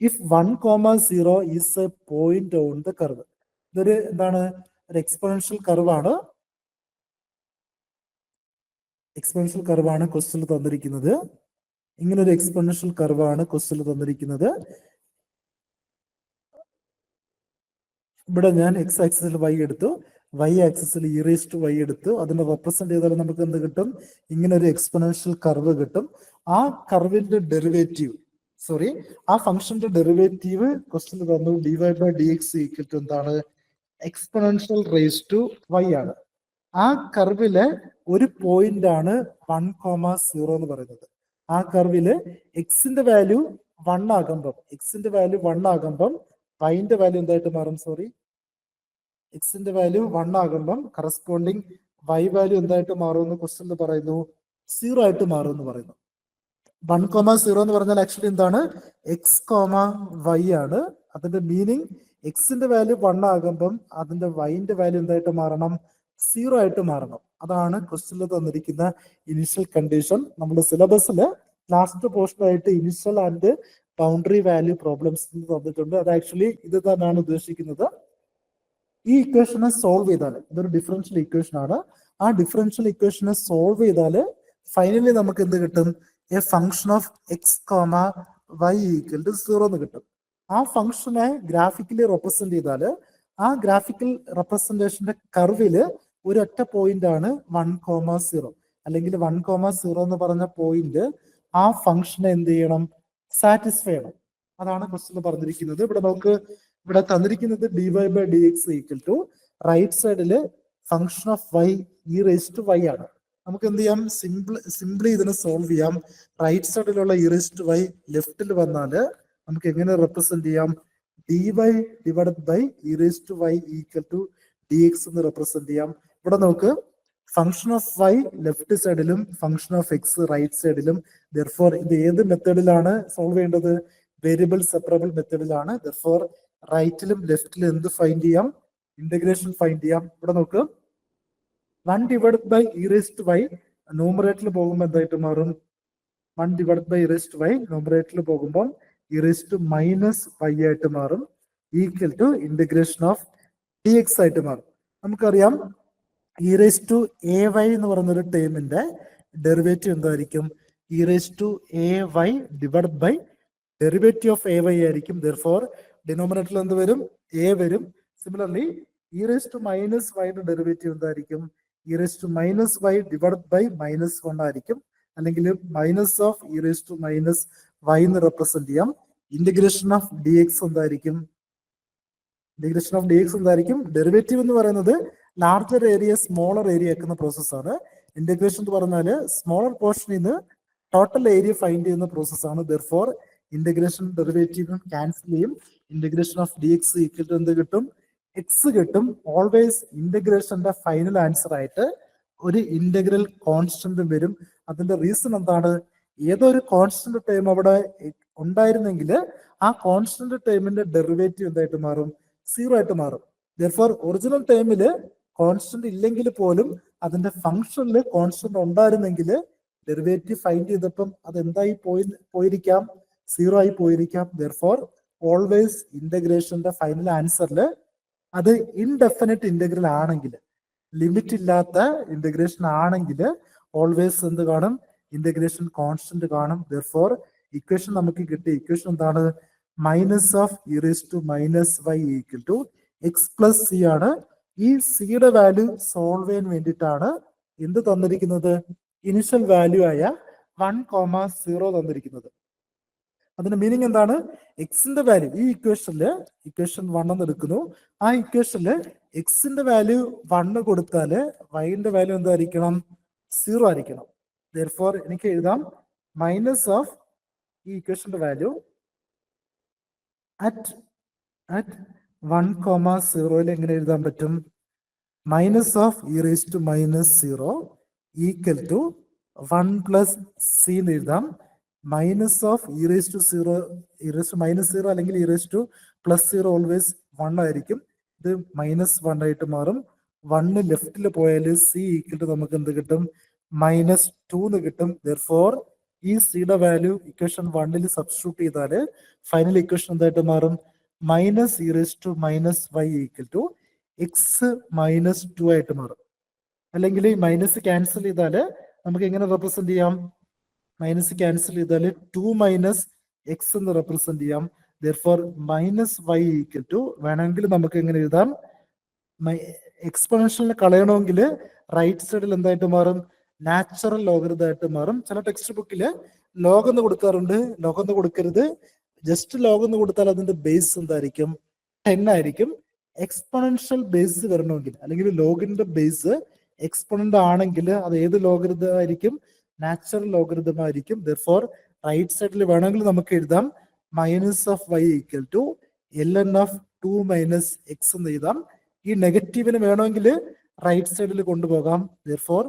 S1: If 1,0 is a point on the curve. ഇതൊരു എന്താണ്, ഒരു എക്സ്പോണൻഷ്യൽ കർവാണ്. എക്സ്പോണൻഷ്യൽ കർവാണ് ക്വസ്റ്റ്യനിൽ തന്നിരിക്കുന്നത്. ഇങ്ങനെ ഒരു എക്സ്പോണൻഷ്യൽ കർവാണ് ക്വസ്റ്റ്യനിൽ തന്നിരിക്കുന്നത്. ഇവിടെ ഞാൻ എക്സ് ആക്സിസിൽ വൈ എടുത്തു, വൈ ആക്സിസിൽ ഇ റേസ് ടു വൈ എടുത്തു. അതിനെ റെപ്രസെന്റ് ചെയ്താൽ നമുക്ക് എന്ത് കിട്ടും? ഇങ്ങനെ ഒരു എക്സ്പോണൻഷ്യൽ കർവ് കിട്ടും. ആ കർവിന്റെ ഡെറിവേറ്റീവ്, ആ ഫംഗ്ഷന്റെ ഡെറിവേറ്റീവ് ക്വസ്റ്റ്യൻ തന്നു. D Y by D X equal to എന്താണ്? എക്സ്പോണൻഷ്യൽ റേസ് ടു വൈ ആണ്. ആ കർവിലെ ഒരു പോയിന്റ് ആണ് 1,0 എന്ന് പറയുന്നത്. ആ കർവില് എക്സിന്റെ വാല്യൂ 1 ആകുമ്പം വൈന്റെ വാല്യൂ എന്തായിട്ട് മാറും? എക്സിന്റെ വാല്യൂ 1 ആകുമ്പം കറസ്പോണ്ടിങ് വൈ വാല്യൂ എന്തായിട്ട് മാറും എന്ന് ക്വസ്റ്റ്യനിൽ പറയുന്നു? 0 ആയിട്ട് മാറും എന്ന് പറയുന്നു. 1,0 എന്ന് പറഞ്ഞാൽ ആക്ച്വലി എന്താണ്? എക്സ് കോമ വൈ ആണ്. അതിന്റെ മീനിങ് എക്സിന്റെ വാല്യൂ 1 ആകുമ്പം അതിന്റെ വൈന്റെ വാല്യൂ എന്തായിട്ട് മാറണം? 0 ആയിട്ട് മാറണം. അതാണ് ക്വസ്റ്റ്യനിൽ തന്നിരിക്കുന്ന ഇനിഷ്യൽ കണ്ടീഷൻ. നമ്മുടെ സിലബസിൽ ലാസ്റ്റ് പോർഷൻ ആയിട്ട് initial and boundary value problems തന്നിട്ടുണ്ട്. അത് ആക്ച്വലി ഇത് തന്നെയാണ് ഉദ്ദേശിക്കുന്നത്. ഈ ഇക്വേഷനെ സോൾവ് ചെയ്താൽ, ഇതൊരു ഡിഫറൻഷ്യൽ ഇക്വേഷൻ ആണ്. ആ ഡിഫറൻഷ്യൽ ഇക്വേഷനെ സോൾവ് ചെയ്താൽ ഫൈനലി നമുക്ക് എന്ത് കിട്ടും? A function of X comma Y equal to 0 എന്ന് കിട്ടും. ആ ഫംഗ്ഷനെ ഗ്രാഫിക്കലി റെപ്രസെന്റ് ചെയ്താൽ ആ ഗ്രാഫിക്കൽ റെപ്രസെന്റേഷന്റെ കർവില് ഒരൊറ്റ പോയിന്റ് ആണ് 1,0, അല്ലെങ്കിൽ 1,0 എന്ന് പറഞ്ഞ പോയിന്റ് ആ ഫംഗ്ഷനെ എന്ത് ചെയ്യണം? സാറ്റിസ്ഫൈ ചെയ്യണം. അതാണ് ക്വസ്റ്റ്യൻ പറഞ്ഞിരിക്കുന്നത്. ഇവിടെ തന്നിരിക്കുന്നത് d Y by D X equal to right സൈഡില് function of y e raise to Y ആണ്. നമുക്ക് എന്ത് ചെയ്യാം? സിംപ്ലി ഇതിനെ സോൾവ് ചെയ്യാം. റൈറ്റ് സൈഡിലുള്ള ഇ റേസ് ടു വൈ ലെഫ്റ്റിൽ വന്നാല് നമുക്ക് എങ്ങനെ റെപ്രസെന്റ് ചെയ്യാം? D y divided by e raise to y equal to D x എന്ന് റെപ്രസെന്റ് ചെയ്യാം. ഇവിടെ നമുക്ക് ഫംഗ്ഷൻ ഓഫ് വൈ ലെഫ്റ്റ് സൈഡിലും ഫംഗ്ഷൻ ഓഫ് എക്സ് റൈറ്റ് സൈഡിലും. ദെർഫോർ ഇത് ഏത് മെത്തേഡിലാണ് സോൾവ് ചെയ്യേണ്ടത്? വേരിയബിൾ സെപ്പറബിൾ മെത്തേഡിലാണ്. ദെർഫോർ റൈറ്റിലും ലെഫ്റ്റിലും എന്ത് ഫൈൻഡ് ചെയ്യാം? ഇന്റഗ്രേഷൻ ഫൈൻഡ് ചെയ്യാം. ഇവിടെ നമുക്ക് 1 divided by e raise to y ന്യൂമറേറ്ററിൽ പോകുമ്പോൾ എന്തായിട്ട് മാറും? 1 divided by e raise to y ന്യൂമറേറ്ററിൽ പോകുമ്പോൾ e raise to minus y ആയിട്ട് മാറും. Equal to integration of D x ആയിട്ട് മാറും. നമുക്കറിയാം e raise to a y എന്ന് പറയുന്നൊരു ടേമിന്റെ ഡെറിവേറ്റീവ് എന്തായിരിക്കും? E raise to a y divide by derivative of a y ആയിരിക്കും. ദെർഫോർ ഡിനോമിനേറ്ററിൽ എന്ത് വരും? എ വരും. Similarly e raise to minus വൈയുടെ ഡെറിവേറ്റീവ് എന്തായിരിക്കും? E raise to minus y divide by -1 ആയിരിക്കും. അല്ലെങ്കിൽ minus of E raise to minus Y എന്ന് റെപ്രസെന്റ് ചെയ്യാം. ഇന്റഗ്രേഷൻ ഓഫ് ഡി എക്സ് എന്തായിരിക്കും? ഡെറിവേറ്റീവ് എന്ന് പറയുന്നത് ലാർജർ ഏരിയ സ്മോളർ ഏരിയ ആക്കുന്ന പ്രോസസ്സാണ്. ഇന്റഗ്രേഷൻ എന്ന് പറഞ്ഞാല് സ്മോളർ പോർഷനിൽ നിന്ന് ടോട്ടൽ ഏരിയ ഫൈൻഡ് ചെയ്യുന്ന പ്രോസസ്സാണ്. ദെർഫോർ ഇന്റഗ്രേഷൻ ഡെറിവേറ്റീവ് ക്യാൻസൽ ചെയ്യും. Integration of D X equal to എന്ത് കിട്ടും? എക്സ് കിട്ടും. ഓൾവേസ് ഇന്റഗ്രേഷന്റെ ഫൈനൽ ആൻസർ ആയിട്ട് ഒരു ഇന്റഗ്രൽ കോൺസ്റ്റന്റ് വരും. അതിന്റെ റീസൺ എന്താണ്? ഏതൊരു കോൺസ്റ്റന്റ് ടൈം അവിടെ ഉണ്ടായിരുന്നെങ്കിൽ ആ കോൺസ്റ്റന്റ് ടൈമിന്റെ ഡെറിവേറ്റീവ് എന്തായിട്ട് മാറും? 0 ആയിട്ട് മാറും. ദെർഫോർ ഒറിജിനൽ ടൈമില് കോൺസ്റ്റന്റ് ഇല്ലെങ്കിൽ പോലും അതിന്റെ ഫംഗ്ഷനിൽ കോൺസ്റ്റന്റ് ഉണ്ടായിരുന്നെങ്കിൽ ഡെറിവേറ്റീവ് ഫൈൻഡ് ചെയ്തപ്പം അത് എന്തായി പോയിരിക്കാം? 0 ആയി പോയിരിക്കാം. ദെർഫോർ ഓൾവേസ് ഇന്റഗ്രേഷന്റെ ഫൈനൽ ആൻസറിൽ അത് ഇൻഡെഫിനിറ്റ് ഇന്റഗ്രൽ ആണെങ്കിൽ, ലിമിറ്റ് ഇല്ലാത്ത ഇന്റഗ്രേഷൻ ആണെങ്കിൽ ഓൾവേസ് എന്ത് കാണും? ഇന്റഗ്രേഷൻ കോൺസ്റ്റന്റ് കാണും. ദെർഫോർ ഇക്വേഷൻ നമുക്ക് കിട്ടിയ ഇക്വേഷൻ എന്താണ്? Minus of E raise to minus Y equal to X plus C ആണ്. ഈ സിയുടെ വാല്യൂ സോൾവ് ചെയ്യാൻ വേണ്ടിയിട്ടാണ് എന്ത് തന്നിരിക്കുന്നത്? ഇനിഷ്യൽ വാല്യൂ ആയ 1,0 തന്നിരിക്കുന്നത്. അതിന്റെ മീനിങ് എന്താണ്? എക്സിന്റെ വാല്യൂ ഈ ഇക്വേഷൻ 1 എന്ന് എടുക്കുന്നു. ആ ഇക്വേഷനില് എക്സിന്റെ വാല്യൂ 1 കൊടുത്താല് വൈന്റെ വാല്യൂ എന്തായിരിക്കണം? 0 ആയിരിക്കണം. ദെർഫോർ എനിക്ക് എഴുതാം മൈനസ് ഓഫ് ഈ ഇക്വേഷന്റെ വാല്യൂ അറ്റ് 1,0 എങ്ങനെ എഴുതാൻ പറ്റും? Minus of E raise to minus 0 equal to 1 plus C എന്ന് എഴുതാം. Minus of E raise to 0, E raise to minus 0 അല്ലെങ്കിൽ E raise to plus 0 always 1 ആയിരിക്കും. ഇത് -1 ആയിട്ട് മാറും. 1 ലെഫ്റ്റിൽ പോയാൽ സി ഈക്വൽ ടു നമുക്ക് എന്ത് കിട്ടും? -2 എന്ന് കിട്ടും. ദെർഫോർ ഈ സിയുടെ വാല്യൂ ഇക്വേഷൻ 1 സബ്സ്റ്റിറ്റ്യൂട്ട് ചെയ്താൽ ഫൈനൽ ഇക്വേഷൻ എന്തായിട്ട് മാറും? Minus E raise to minus Y equal to X minus 2 ആയിട്ട് മാറും. അല്ലെങ്കിൽ ഈ മൈനസ് ക്യാൻസൽ ചെയ്താൽ നമുക്ക് എങ്ങനെ റെപ്രസെന്റ് ചെയ്യാം? മൈനസ് ക്യാൻസൽ ചെയ്താൽ 2 മൈനസ് എക്സ് എന്ന് റെപ്രസെന്റ് ചെയ്യാം. Therefore minus Y equal to, വേണമെങ്കിൽ നമുക്ക് എങ്ങനെ എഴുതാം? എക്സ്പോണൻഷ്യലിനെ കളയണമെങ്കിൽ റൈറ്റ് സൈഡിൽ എന്തായിട്ട് മാറും? നാച്ചുറൽ ലോഗരിതമായിട്ട് മാറും. ചില ടെക്സ്റ്റ് ബുക്കിൽ ലോഗ് എന്ന് കൊടുക്കാറുണ്ട്, ലോഗ് എന്ന് കൊടുക്കരുത്. ജസ്റ്റ് ലോഗ് എന്ന് കൊടുത്താൽ അതിന്റെ ബേസ് എന്തായിരിക്കും? 10 ആയിരിക്കും. എക്സ്പോണൻഷ്യൽ ബേസ് വരണമെങ്കിൽ, അല്ലെങ്കിൽ ലോഗിന്റെ ബേസ് എക്സ്പോണന്റ് ആണെങ്കിൽ അത് ഏത് ലോഗരിതം ആയിരിക്കും? നാച്ചുറൽ ലോഗരിതം ആയിരിക്കും. ദെർഫോർ റൈറ്റ് സൈഡിൽ വേണമെങ്കിൽ നമുക്ക് എഴുതാം minus of Y equal to ln of 2 minus X എന്ന് എഴുതാം. ഈ നെഗറ്റീവിന് വേണമെങ്കിൽ റൈറ്റ് സൈഡിൽ കൊണ്ടുപോകാം. ദെർഫോർ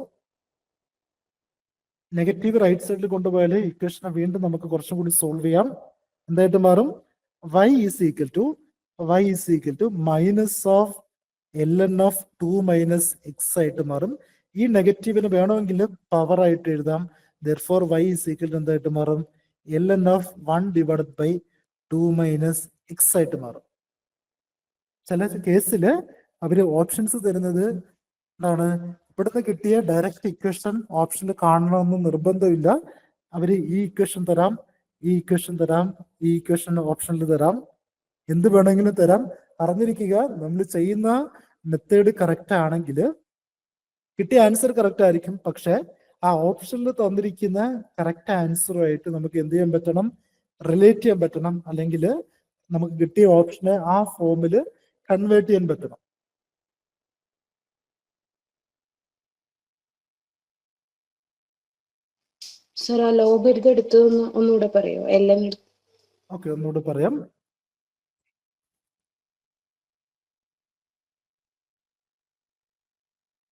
S1: നെഗറ്റീവ് റൈറ്റ് സൈഡിൽ കൊണ്ടുപോയാൽ ഇക്വേഷനെ വീണ്ടും നമുക്ക് കുറച്ചും കൂടി സോൾവ് ചെയ്യാം. എന്തായിട്ട് മാറും? y is equal to minus of ln of 2 minus x ആയിട്ട് മാറും. ഈ നെഗറ്റീവിന് വേണമെങ്കിൽ പവർ ആയിട്ട് എഴുതാം. Therefore y is equal to എന്തായിട്ട് മാറും? ln of 1 divided by 2 minus x ആയിട്ട് മാറും. ചില കേസിൽ അവര് ഓപ്ഷൻസ് തരുന്നത് എന്താണ്? ഇവിടുന്ന് കിട്ടിയ ഡയറക്റ്റ് ഇക്വേഷൻ ഓപ്ഷനിൽ കാണണമെന്ന് നിർബന്ധമില്ല. അവര് ഈ ഇക്വേഷൻ തരാം, ഈ ഇക്വേഷൻ തരാം, ഈ ഇക്വേഷൻ ഓപ്ഷനിൽ തരാം, എന്ത് വേണമെങ്കിലും തരാം. അറിഞ്ഞിരിക്കുക, നമ്മൾ ചെയ്യുന്ന മെത്തേഡ് കറക്റ്റ് ആണെങ്കിൽ കിട്ടിയ ആൻസർ കറക്റ്റ് ആയിരിക്കും. പക്ഷെ ആ ഓപ്ഷനിൽ തന്നിരിക്കുന്ന കറക്റ്റ് ആൻസറുമായിട്ട് നമുക്ക് എന്ത് ചെയ്യാൻ പറ്റണം? റിലേറ്റ് ചെയ്യാൻ പറ്റണം. അല്ലെങ്കിൽ നമുക്ക് കിട്ടിയ ഓപ്ഷനെ ആ ഫോമിൽ കൺവേർട്ട് ചെയ്യാൻ പറ്റണം.
S3: സർ, ആ ലോഗരിതം എടുത്ത് ഒന്നുകൂടെ പറയോ? എല്ലാം
S1: ഓക്കെ, ഒന്നുകൂടെ പറയാം.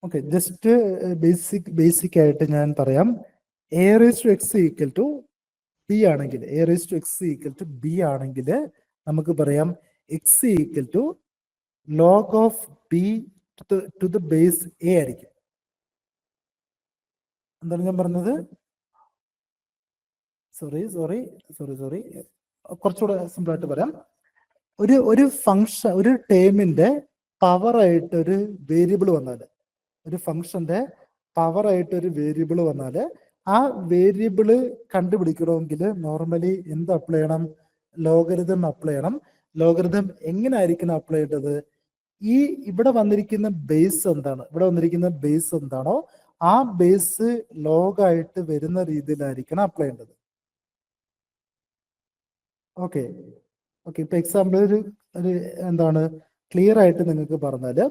S1: ഓക്കെ, ജസ്റ്റ് ബേസിക് ആയിട്ട് ഞാൻ പറയാം. A raise to x equal to b ആണെങ്കിൽ, a raise to x equal to b ആണെങ്കിൽ നമുക്ക് പറയാം x equal to log of b to the base a ആയിരിക്കും. എന്താണ് ഞാൻ പറഞ്ഞത്? സോറി കുറച്ചുകൂടെ സിമ്പിൾ ആയിട്ട് പറയാം. ഒരു ഫംഗ്ഷൻ, ഒരു ടേമിന്റെ പവർ ആയിട്ട് ഒരു വേരിയബിൾ വന്നാൽ, ഒരു ഫംഗ്ഷന്റെ പവർ ആയിട്ട് ഒരു വേരിയബിൾ വന്നാൽ ആ വേരിയബിള് കണ്ടുപിടിക്കണമെങ്കിൽ നോർമലി എന്ത് അപ്ലൈ ചെയ്യണം? ലോഗരിതം അപ്ലൈ ചെയ്യണം. ലോഗരിതം എങ്ങനെ ആയിരിക്കണം അപ്ലൈ ചെയ്യേണ്ടത്? ഈ ഇവിടെ വന്നിരിക്കുന്ന ബേസ് എന്താണ്, ഇവിടെ വന്നിരിക്കുന്ന ബേസ് എന്താണോ ആ ബേസ് ലോഗായിട്ട് വരുന്ന രീതിയിലായിരിക്കണം അപ്ലൈ ചെയ്യേണ്ടത്. ഓക്കെ, ഇപ്പൊ എക്സാമ്പിൾ ഒരു എന്താണ് ക്ലിയർ ആയിട്ട് നിങ്ങൾക്ക് പറഞ്ഞാല്,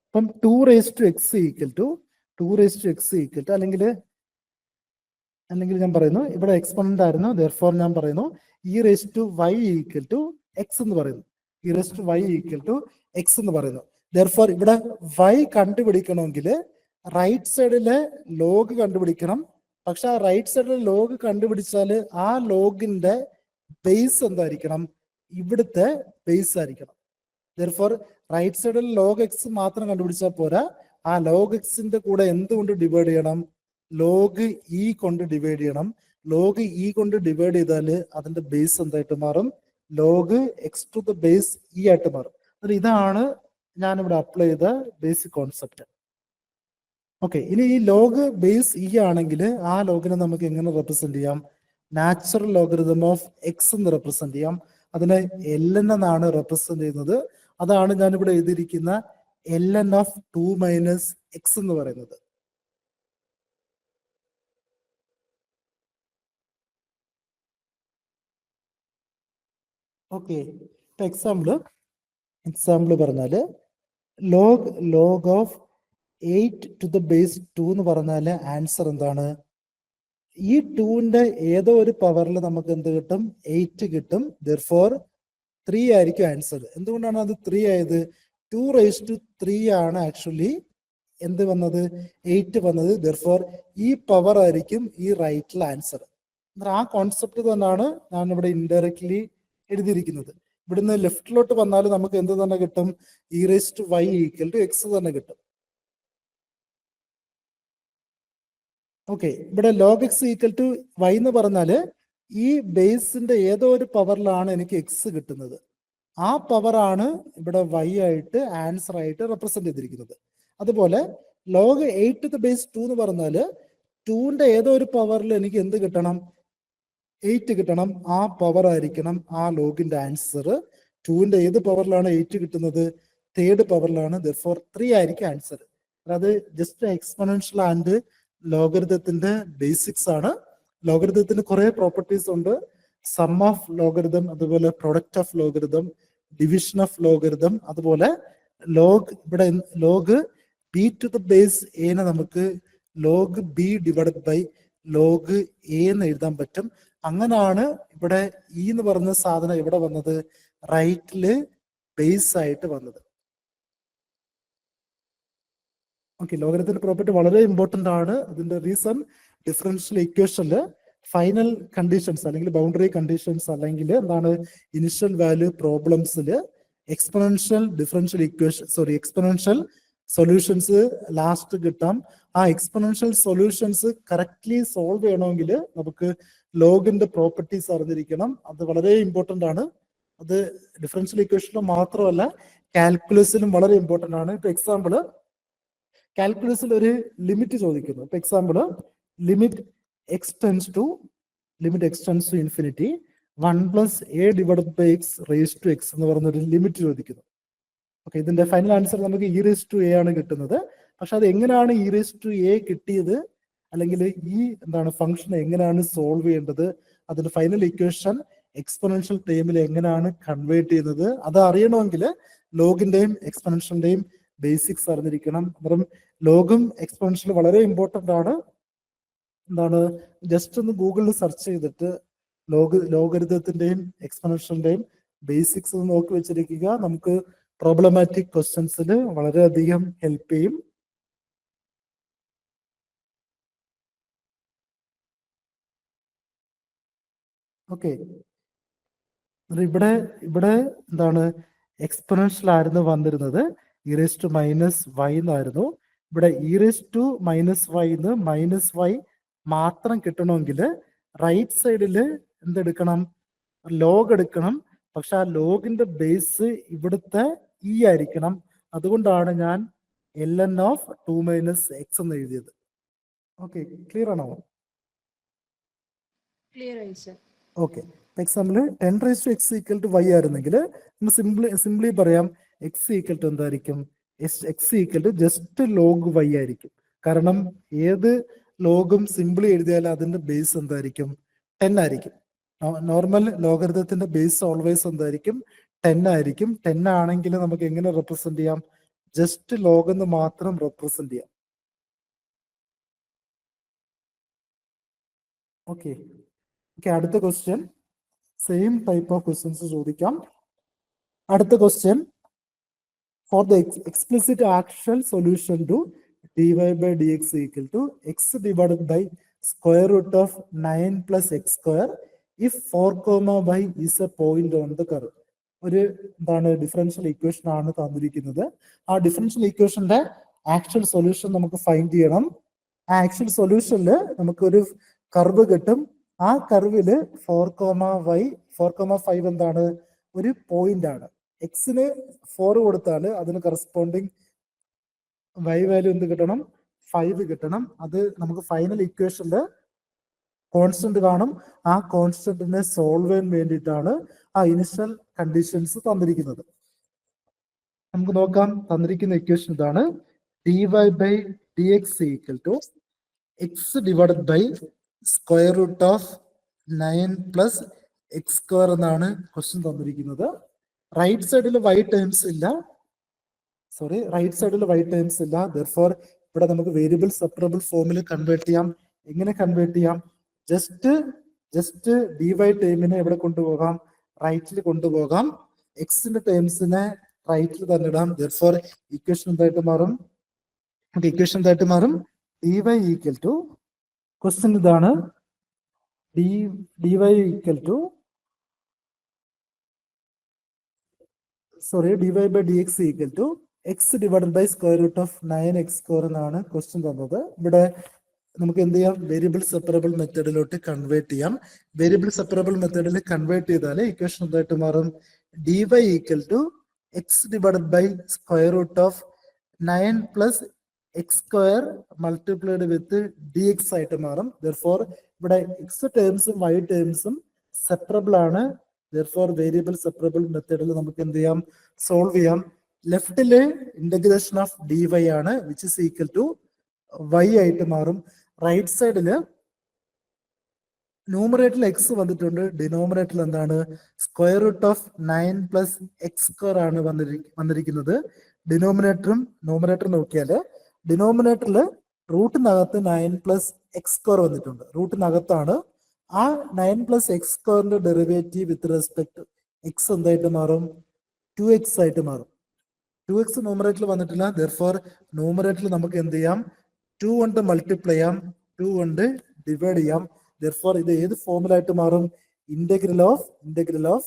S1: ഇപ്പം 2 raise to x equal to അല്ലെങ്കിൽ ഞാൻ പറയുന്നു ഇവിടെ എക്സ്പോണന്റ് ആയിരുന്നു. ദെർഫോർ ഞാൻ പറയുന്നു e raise to y equal to x എന്ന് പറയുന്നു. E raise to y equal to x എന്ന് പറയുന്നു. ദെർഫോർ ഇവിടെ വൈ കണ്ടുപിടിക്കണമെങ്കിൽ റൈറ്റ് സൈഡിലെ ലോഗ് കണ്ടുപിടിക്കണം. പക്ഷെ ആ റൈറ്റ് സൈഡിലെ ലോഗ് കണ്ടുപിടിച്ചാൽ ആ ലോഗിന്റെ ബേസ് എന്തായിരിക്കണം? ഇവിടുത്തെ ബേസ് ആയിരിക്കണം. ദെർഫോർ റൈറ്റ് സൈഡിൽ ലോഗ് എക്സ് മാത്രം കണ്ടുപിടിച്ചാൽ പോരാ, ആ ലോഗ് എക്സിന്റെ കൂടെ എന്തുകൊണ്ട് ഡിവൈഡ് ചെയ്യണം? ലോഗ് ഇ കൊണ്ട് ഡിവൈഡ് ചെയ്യണം. ലോഗ് ഇ കൊണ്ട് ഡിവൈഡ് ചെയ്താൽ അതിന്റെ ബേസ് എന്തായിട്ട് മാറും? Log x to the base e ആയിട്ട് മാറും. ഇതാണ് ഞാനിവിടെ അപ്ലൈ ചെയ്ത ബേസിക് കോൺസെപ്റ്റ്. ഓക്കെ, ഇനി ഈ ലോഗ് ബേസ് ഇ ആണെങ്കിൽ ആ ലോഗിനെ നമുക്ക് എങ്ങനെ റെപ്രസെന്റ് ചെയ്യാം? നാച്ചുറൽ ലോഗരിതം ഓഫ് എക്സ് എന്ന് റെപ്രസെന്റ് ചെയ്യാം. അതിനെ ln എന്നാണ് റെപ്രസെന്റ് ചെയ്യുന്നത്. അതാണ് ഞാനിവിടെ എഴുതിയിരിക്കുന്ന ln ഓഫ് 2 മൈനസ് എക്സ് എന്ന് പറയുന്നത്. ഓക്കെ, എക്സാമ്പിൾ പറഞ്ഞാല് log of 8 to the base 2 എന്ന് പറഞ്ഞാല് ആൻസർ എന്താണ്? ഈ 2ന്റെ ഏതോ ഒരു പവറിൽ നമുക്ക് എന്ത് കിട്ടും? 8 കിട്ടും. ദെർഫോർ 3 ആയിരിക്കും ആൻസർ. എന്തുകൊണ്ടാണ് അത് 3 ആയത്? 2 റേസ് ടു 3 ആണ് ആക്ച്വലി എന്ത് വന്നത്? 8 വന്നത്. ദെർഫോർ ഈ പവർ ആയിരിക്കും ഈ റൈറ്റിലെ ആൻസർ. ആ കോൺസെപ്റ്റ് തന്നെയാണ് ഞാൻ ഇവിടെ ഇൻഡയറക്ട്ലി എഴുതിയിരിക്കുന്നത്. ഇവിടുന്ന് ലെഫ്റ്റിലോട്ട് വന്നാൽ നമുക്ക് എന്ത് തന്നെ കിട്ടും? E raise to y equal to x തന്നെ കിട്ടും. ഓക്കെ, ഇവിടെ log x equal to y എന്ന് പറഞ്ഞാല് ഈ ബേസിന്റെ ഏതോ ഒരു പവറിലാണ് എനിക്ക് എക്സ് കിട്ടുന്നത്. ആ പവറാണ് ഇവിടെ y ആയിട്ട് ആൻസർ ആയിട്ട് റെപ്രസെന്റ് ചെയ്തിരിക്കുന്നത്. അതുപോലെ ലോഗ് 8⁻2 എന്ന് പറഞ്ഞാല് 2ന്റെ ഏതോ ഒരു പവറിൽ എനിക്ക് എന്ത് കിട്ടണം? 8 കിട്ടണം. ആ പവർ ആയിരിക്കണം ആ ലോഗിന്റെ ആൻസർ. 2ന്റെ ഏത് പവറിലാണ് 8 കിട്ടുന്നത്? തേർഡ് പവറിലാണ്. ദെർഫോർ 3 ആയിരിക്കും ആൻസർ. അതായത് ജസ്റ്റ് എക്സ്പൊണൻഷ്യൽ ആൻഡ് ലോഗരിതത്തിന്റെ ബേസിക്സ് ആണ്. ലോഗരിതത്തിന് കുറെ പ്രോപ്പർട്ടീസ് ഉണ്ട്. സം ഓഫ് ലോഗരിതം, അതുപോലെ product of logarithm, division of logarithm, അതുപോലെ ലോഗ് ഇവിടെ log b to the base എനെ നമുക്ക് log b divided by log a എന്ന് എഴുതാൻ പറ്റും. അങ്ങനെയാണ് ഇവിടെ ഇ എന്ന് പറഞ്ഞ സാധനം ഇവിടെ വന്നത്, റൈറ്റില് ബേസ് ആയിട്ട് വന്നത്. ഓക്കെ, ലോഗരിതത്തിന്റെ പ്രോപ്പർട്ടി വളരെ ഇമ്പോർട്ടന്റ് ആണ്. അതിന്റെ റീസൺ ഡിഫറൻഷ്യൽ ഇക്വേഷനില് ഫൈനൽ കണ്ടീഷൻസ് അല്ലെങ്കിൽ ബൗണ്ടറി കണ്ടീഷൻസ് അല്ലെങ്കിൽ എന്താണ് ഇനിഷ്യൽ വാല്യൂ പ്രോബ്ലംസിൽ exponential differential equation exponential solutions last കിട്ടാം. ആ എക്സ്പൊണൻഷ്യൽ സൊല്യൂഷൻസ് കറക്റ്റ്ലി സോൾവ് ചെയ്യണമെങ്കിൽ നമുക്ക് ലോഗിന്റെ പ്രോപ്പർട്ടീസ് അറിഞ്ഞിരിക്കണം. അത് വളരെ ഇമ്പോർട്ടന്റ് ആണ്. അത് ഡിഫറൻഷ്യൽ ഇക്വേഷനിലും മാത്രമല്ല കാൽക്കുലസിലും വളരെ ഇമ്പോർട്ടന്റ് ആണ്. ഇപ്പൊ എക്സാമ്പിള് കാൽക്കുലസിൽ ഒരു ലിമിറ്റ് ചോദിക്കുന്നു. ഇപ്പൊ example limit x tends to infinity 1 + a divided by x raise to x എന്ന് പറഞ്ഞൊരു ലിമിറ്റ് ചോദിക്കുന്നു. ഓക്കെ, ഇതിന്റെ ഫൈനൽ ആൻസർ നമുക്ക് e⁻a ആണ് കിട്ടുന്നത്. പക്ഷെ അത് എങ്ങനെയാണ് e⁻a കിട്ടിയത്, അല്ലെങ്കിൽ ഈ ഫംഗ്ഷൻ എങ്ങനെയാണ് സോൾവ് ചെയ്യേണ്ടത്, അതിന്റെ ഫൈനൽ ഇക്വേഷൻ എക്സ്പൊണൻഷ്യൽ ടൈമിൽ എങ്ങനെയാണ് കൺവേർട്ട് ചെയ്യുന്നത്, അത് അറിയണമെങ്കിൽ ലോഗിന്റെയും എക്സ്പൊണൻഷ്യലിന്റെയും ബേസിക്സ് അറിഞ്ഞിരിക്കണം. അന്നേരം ലോഗും എക്സ്പൊണൻഷ്യലും വളരെ ഇമ്പോർട്ടന്റ് ആണ്. ജസ്റ്റ് ഒന്ന് ഗൂഗിളിൽ സെർച്ച് ചെയ്തിട്ട് ലോഗരിതത്തിന്റെയും എക്സ്പൊണൻഷ്യലിന്റെയും ബേസിക്സ് നോക്കി വെച്ചിരിക്കുക. നമുക്ക് പ്രോബ്ലമാറ്റിക് ക്വസ്റ്റ്യൻസിൽ വളരെയധികം ഹെൽപ്പ് ചെയ്യും. ഓക്കെ, ഇവിടെ എക്സ്പൊണൻഷ്യൽ ആയിരുന്നു വന്നിരുന്നത്, e⁻−y എന്നായിരുന്നു. ഇവിടെ e⁻−y -y മാത്രം കിട്ടണമെങ്കിൽ റൈറ്റ് സൈഡിൽ എന്തെടുക്കണം? ലോഗ് എടുക്കണം. പക്ഷെ ആ ലോഗിന്റെ ബേസ് ഇവിടുത്തെ ഇ ആയിരിക്കണം. അതുകൊണ്ടാണ് ഞാൻ ln of 2 - x എന്ന് എഴുതിയത്. ഓക്കെ, ക്ലിയർ ആണോ?
S3: ക്ലിയർ ആയി sir.
S1: Okay, example 10⁻x = y ആയിരുന്നെങ്കിൽ സിംപ്ലി പറയാം x = എന്തായിരിക്കും? x = ജസ്റ്റ് ലോഗ് y ആയിരിക്കും. കാരണം ഏത് ലോഗും സിംപിളി എഴുതിയാൽ അതിന്റെ ബേസ് എന്തായിരിക്കും? 10 ആയിരിക്കും. നോർമൽ ലോഗരിതത്തിന്റെ ബേസ് ഓൾവേസ് എന്തായിരിക്കും? 10 ആയിരിക്കും. 10 ആണെങ്കിൽ നമുക്ക് എങ്ങനെ റെപ്രസെന്റ് ചെയ്യാം? ജസ്റ്റ് ലോഗ് എന്ന് മാത്രം റെപ്രസെന്റ് ചെയ്യാം. ഓക്കെ, അടുത്ത question same type of questions ചോദിക്കാം. അടുത്ത question, for the explicit actual solution to dy/dx = x divided by square root of 9 + x² if 4, y is a point on the curve. ഒരു differential equation ആണ് തന്നിരിക്കുന്നത്. ആ differential ഇക്വേഷന്റെ actual solution നമുക്ക് find ചെയ്യണം. ആ ആക്ച്വൽ സൊല്യൂഷനിൽ നമുക്കൊരു കർവ് കിട്ടും. ആ കർവില് 4, 5 എന്താണ്? ഒരു പോയിന്റ് ആണ്. എക്സിന് 4 കൊടുത്താൽ അതിന് കറസ്പോണ്ടിങ് y വാല്യൂ എന്ത് കിട്ടണം? 5 കിട്ടണം. അത് നമുക്ക് ഫൈനൽ ഇക്വേഷനില് കോൺസ്റ്റന്റ് കാണും. ആ കോൺസ്റ്റന്റിനെ സോൾവ് ചെയ്യാൻ വേണ്ടിയിട്ടാണ് ആ ഇനിഷ്യൽ കണ്ടീഷൻസ് തന്നിരിക്കുന്നത്. നമുക്ക് നോക്കാം. തന്നിരിക്കുന്ന ഇക്വേഷൻ ഇതാണ്. dy/dx = x divided by square root of 9 + x² എന്നാണ് ക്വസ്റ്റ്യൻ തന്നിരിക്കുന്നത്. റൈറ്റ് സൈഡിൽ y ടേംസ് ഇല്ല. Therefore ഇവിടെ നമുക്ക് വേരിയബിൾ സെപ്പറബിൾ ഫോമിൽ കൺവേർട്ട് ചെയ്യാം. എങ്ങനെ കൺവേർട്ട് ചെയ്യാം? ജസ്റ്റ് dy ടേമിനെ എവിടെ കൊണ്ടുപോകാം? റൈറ്റിൽ കൊണ്ടുപോകാം. എക്സിന്റെ ടേംസിനെ റൈറ്റിൽ തന്നെ ഇടാം. Therefore ഇക്വേഷൻ എന്തായിട്ട് മാറും? dy = ക്വസ്റ്റ്യൻ ഇതാണ്. dy = dy/dx = x divided by square root of 9x² എന്നാണ് ക്വസ്റ്റ്യൻ തന്നത്. ഇവിടെ നമുക്ക് എന്ത് ചെയ്യാം? വേരിയബിൾ സെപ്പറബിൾ മെത്തേഡിലോട്ട് കൺവേർട്ട് ചെയ്യാം. വേരിയബിൾ സെപ്പറബിൾ മെത്തേഡിൽ കൺവേർട്ട് ചെയ്താൽ ഇക്വേഷൻ എന്തായിട്ട് മാറും? dy equal to x divided by square root of 9 plus x square multiplied with dx ആയിട്ട് മാറും. Therefore ഇവിടെ x ടേംസും y ടേംസും സെപ്പറബിൾ ആണ്. Therefore വേരിയബിൾ സെപ്പറബിൾ മെത്തേഡിൽ നമുക്ക് എന്ത് ചെയ്യാം, സോൾവ് ചെയ്യാം. ലെഫ്റ്റില് ഇന്റഗ്രേഷൻ ഓഫ് ഡി വൈ ആണ്, which is equal to y ആയിട്ട് മാറും. റൈറ്റ് സൈഡില് ന്യൂമറേറ്ററിൽ എക്സ് വന്നിട്ടുണ്ട്, ഡിനോമിനേറ്ററിൽ എന്താണ്, square root of 9 plus x square ആണ് വന്നിരിക്കുന്നത്. ഡിനോമിനേറ്ററും ന്യൂമറേറ്ററും നോക്കിയാൽ ഡിനോമിനേറ്ററിൽ റൂട്ടിനകത്ത് 9 പ്ലസ് എക്സ് സ്ക്വയർ വന്നിട്ടുണ്ട്. റൂട്ടിനകത്താണ് ആ 9 പ്ലസ് എക്സ് സ്ക്വയറിന്റെ ഡെറിവേറ്റീവ് വിത്ത് റെസ്പെക്ട് എക്സ് എന്തായിട്ട് മാറും, 2x ആയിട്ട് മാറും. 2x ന്യൂമറേറ്ററിൽ വന്നിട്ടില്ല. ദെർഫോർ ന്യൂമറേറ്ററിൽ നമുക്ക് എന്ത് ചെയ്യാം, 2 കൊണ്ട് മൾട്ടിപ്ലൈ ചെയ്യാം, 2 കൊണ്ട് ഡിവൈഡ് ചെയ്യാം. Therefore ഇത് ഏത് ഫോമിലായിട്ട് മാറും, integral of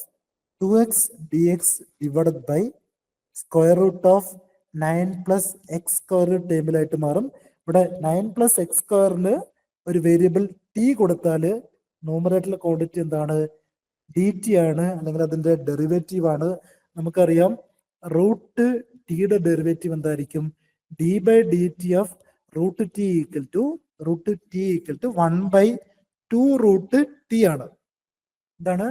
S1: 2x dx divided by square root of 9 plus x square ടേബിളായിട്ട് മാറും. ഇവിടെ 9 പ്ലസ് എക്സ് സ്ക്വയറിന് ഒരു വേരിയബിൾ ടി കൊടുത്താൽ ന്യൂമറേറ്ററിലെ ക്വാണ്ടിറ്റി എന്താണ്, ഡി ടി ആണ്, അല്ലെങ്കിൽ അതിന്റെ ഡെറിവേറ്റീവ് ആണ്. നമുക്കറിയാം റൂട്ട് ടിയുടെ ഡെറിവേറ്റീവ് എന്തായിരിക്കും, d by d t of root t equal to 1/2 root t ആണ്. എന്താണ്,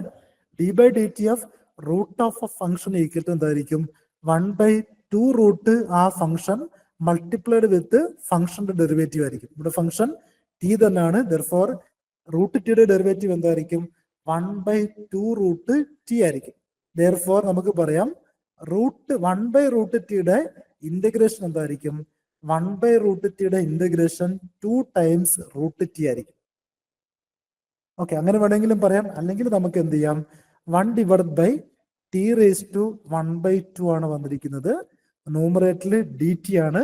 S1: d by d t of root of a function equal to എന്തായിരിക്കും, 1/2 റൂട്ട് ആ ഫംഗ്ഷൻ മൾട്ടിപ്ലൈഡ് വിത്ത് ഫംഗ്ഷന്റെ ഡെറിവേറ്റീവ് ആയിരിക്കും. ഇവിടെ ഫംഗ്ഷൻ ടി തന്നെയാണ്. ദെർഫോർ റൂട്ട് ടിയുടെ derivative എന്തായിരിക്കും, 1/2 റൂട്ട് ടി ആയിരിക്കും. ദെർഫോർ നമുക്ക് പറയാം റൂട്ട് 1/റൂട്ട് ടിയുടെ ഇന്റഗ്രേഷൻ എന്തായിരിക്കും, 1/റൂട്ട് ടിയുടെ ഇന്റഗ്രേഷൻ 2 ടൈംസ് റൂട്ട് ടി ആയിരിക്കും. ഓക്കെ, അങ്ങനെ വേണമെങ്കിലും പറയാം. അല്ലെങ്കിൽ നമുക്ക് എന്ത് ചെയ്യാം, 1 divide by t raise to 1/2 ആണ് വന്നിരിക്കുന്നത്. ന്യൂമറേറ്ററിൽ ഡി ടി ആണ്.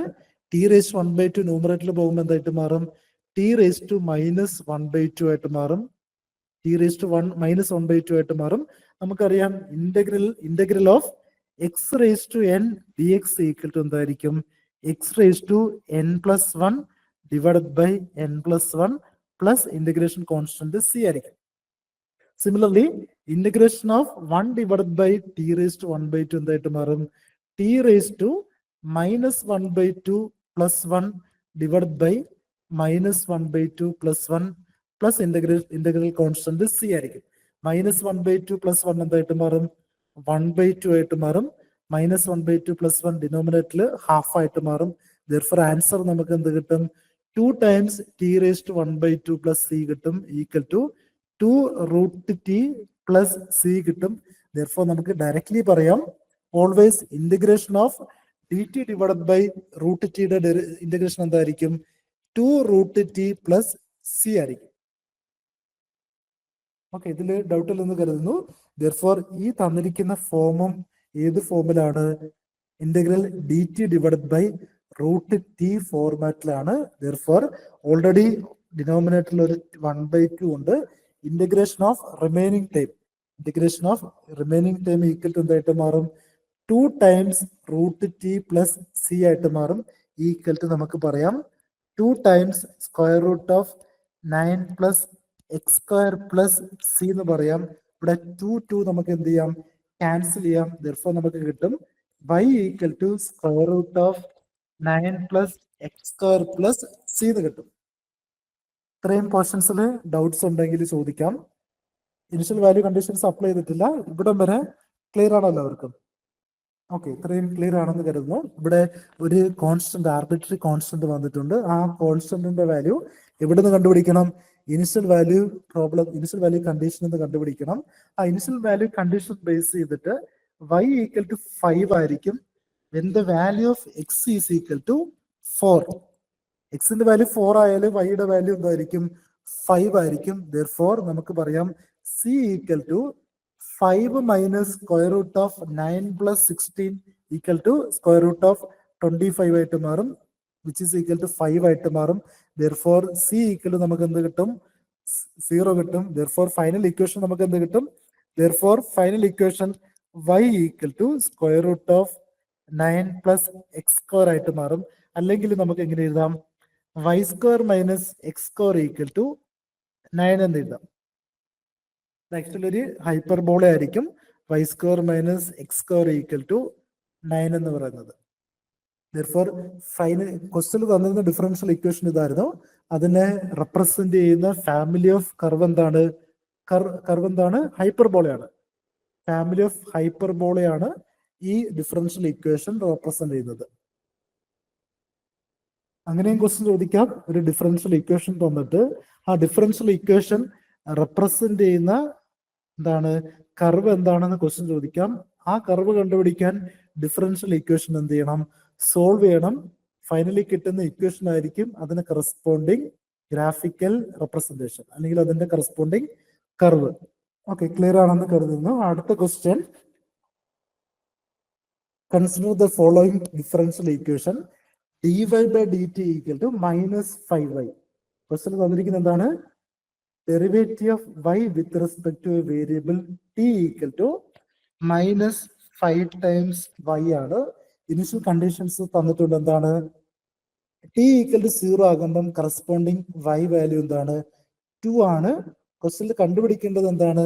S1: ടി റേസ് 1/2 ന്യൂമറേറ്ററിൽ പോകുമ്പോൾ എന്തായിട്ട് മാറും, ടി റേസ് ടു -1/2 ആയിട്ട് മാറും. ടി റേസ് ടു -1/2 ആയിട്ട് മാറും. നമുക്കറിയാം integral of x raise to n d X equal to എന്തായിരിക്കും, x raise to n+1 divided by n+1 plus integration constant c ആയിരിക്കും. Similarly integration of 1 divided by t raise to 1/2 എന്തായിട്ട് മാറും, t raise to -1/2 plus 1 divided by -1/2 plus 1 plus integral constant c ആയിരിക്കും. -1/2 plus 1 എന്തായിട്ട് മാറും, 1/2 ആയിട്ട് മാറും. -1/2 plus 1 ഡിനോമിനേറ്ററിൽ half ആയിട്ട് മാറും. ദെർഫോർ ആൻസർ നമുക്ക് എന്ത് കിട്ടും, 2 times t raise to 1/2 plus c കിട്ടും, equal to 2 root t plus c കിട്ടും. ദെർഫോർ നമുക്ക് ഡയറക്ട്ലി പറയാം always integration of d t divided by root ടിയുടെ ഇന്റഗ്രേഷൻ എന്തായിരിക്കും, 2 റൂട്ട് ടി പ്ലസ് സി ആയിരിക്കും. ഓക്കെ, ഇതിൽ ഡൗട്ട് ഇല്ലെന്ന് കരുതുന്നു. ദെർഫോർ ഈ തന്നിരിക്കുന്ന ഫോമും ഏത് ഫോമിലാണ്, integral d t divided by root t ഫോർമാറ്റിലാണ്. ദെർഫോർ ഓൾറെഡി ഡിനോമിനേറ്ററിൽ ഒരു 1/2 ഉണ്ട്. Integration of remaining time equal to എന്തായിട്ട് മാറും, 2 times root t plus c ആയിട്ട് മാറും. ഈക്വൽ ടു നമുക്ക് പറയാം 2 times square root of 9 plus x square plus C എന്ന് പറയാം. ഇവിടെ 2 നമുക്ക് എന്ത് ചെയ്യാം, ക്യാൻസൽ ചെയ്യാം. ദെർഫോർ നമുക്ക് കിട്ടും y equal to square root of 9 plus x square plus C എന്ന് കിട്ടും. ഇത്രയും പോർഷൻസിൽ ഡൗട്ട്സ് ഉണ്ടെങ്കിൽ ചോദിക്കാം. ഇനിഷ്യൽ വാല്യൂ കണ്ടീഷൻസ് അപ്ലൈ ചെയ്തിട്ടില്ല. ഇവിടം വരെ ക്ലിയർ ആണോ എല്ലാവർക്കും? ഓക്കെ, ഇത്രയും ക്ലിയർ ആണെന്ന് കരുതുന്നു. ഇവിടെ ഒരു കോൺസ്റ്റന്റ്, ആർബിട്രറി കോൺസ്റ്റന്റ് വന്നിട്ടുണ്ട്. ആ കോൺസ്റ്റന്റിന്റെ വാല്യൂ എവിടെ നിന്ന് കണ്ടുപിടിക്കണം, ഇനിഷ്യൽ വാല്യൂ കണ്ടീഷൻ എന്ന് കണ്ടുപിടിക്കണം. ആ ഇനിഷ്യൽ വാല്യൂ കണ്ടീഷൻ ബേസ് ചെയ്തിട്ട് y ഈക്വൽ ടു 5 ആയിരിക്കും. when the value of x is equal to 4. എക്സിന്റെ വാല്യൂ 4 ആയാലും വൈയുടെ വാല്യൂ എന്തായിരിക്കും, 5 ആയിരിക്കും. therefore നമുക്ക് പറയാം c equal to 5 minus square root of 9 plus 16 equal to square root of 25 ആയിട്ട് മാറും, വിച്ച് ഈസ് ഈക്വൽ ടു 5 ആയിട്ട് മാറും. therefore c ഈക്വൽ ടു നമുക്ക് എന്ത് കിട്ടും, 0 കിട്ടും. therefore ഫൈനൽ ഇക്വേഷൻ നമുക്ക് എന്ത് കിട്ടും, therefore final equation y equal to square root of 9 plus x square ആയിട്ട് മാറും. അല്ലെങ്കിൽ നമുക്ക് എങ്ങനെ എഴുതാം, y square minus x square equal to 9 എന്ന് എഴുതാം. ആക്ച്വലി ഒരു ഹൈപ്പർബോള ആയിരിക്കും. Y square minus x square equal to 9 എന്ന് പറയുന്നത്. Therefore, ഫൈനൽ ക്വസ്റ്റ്യൻ തന്നിരുന്ന ഡിഫറൻഷ്യൽ ഇക്വേഷൻ ഇതായിരുന്നു. അതിനെ റെപ്രസെന്റ് ചെയ്യുന്ന ഫാമിലി ഓഫ് കർവ് എന്താണ്? കർവ് എന്താണ്? ഹൈപ്പർബോളയാണ്. ഫാമിലി ഓഫ് ഹൈപ്പർബോളയാണ് ഈ ഡിഫറൻഷ്യൽ ഇക്വേഷൻ റെപ്രസെന്റ് ചെയ്യുന്നത്. അങ്ങനെയും ക്വസ്റ്റ്യൻ ചോദിക്കാം. ഒരു ഡിഫറൻഷ്യൽ ഇക്വേഷൻ തന്നിട്ട് ആ ഡിഫറൻഷ്യൽ ഇക്വേഷൻ റെപ്രസെന്റ് ചെയ്യുന്ന എന്താണ് കർവ് എന്താണെന്ന് ക്വസ്റ്റ്യൻ ചോദിക്കാം. ആ കർവ് കണ്ടുപിടിക്കാൻ ഡിഫറൻഷ്യൽ ഇക്വേഷൻ എന്ത് ചെയ്യണം? സോൾവ് ചെയ്യണം. ഫൈനലി കിട്ടുന്ന ഇക്വേഷൻ ആയിരിക്കും അതിന് കറസ്പോണ്ടിങ് ഗ്രാഫിക്കൽ റെപ്രസെന്റേഷൻ അല്ലെങ്കിൽ അതിന്റെ കറസ്പോണ്ടിങ് കർവ്. ഓക്കെ, ക്ലിയർ ആണെന്ന് കരുതുന്നു. അടുത്ത question, consider the following differential equation dy by dt equal to -5y. Question തന്നിരിക്കുന്നത് എന്താണ്? Derivative of y with respect to a variable t equal to -5 times y ആണ്. Initial conditions തന്നിട്ടുണ്ട്. എന്താണ്? t equal to 0 ആകുമ്പം corresponding y value എന്താണ്? 2 ആണ്. ക്വസ്റ്റ്യനിൽ കണ്ടുപിടിക്കേണ്ടത് എന്താണ്?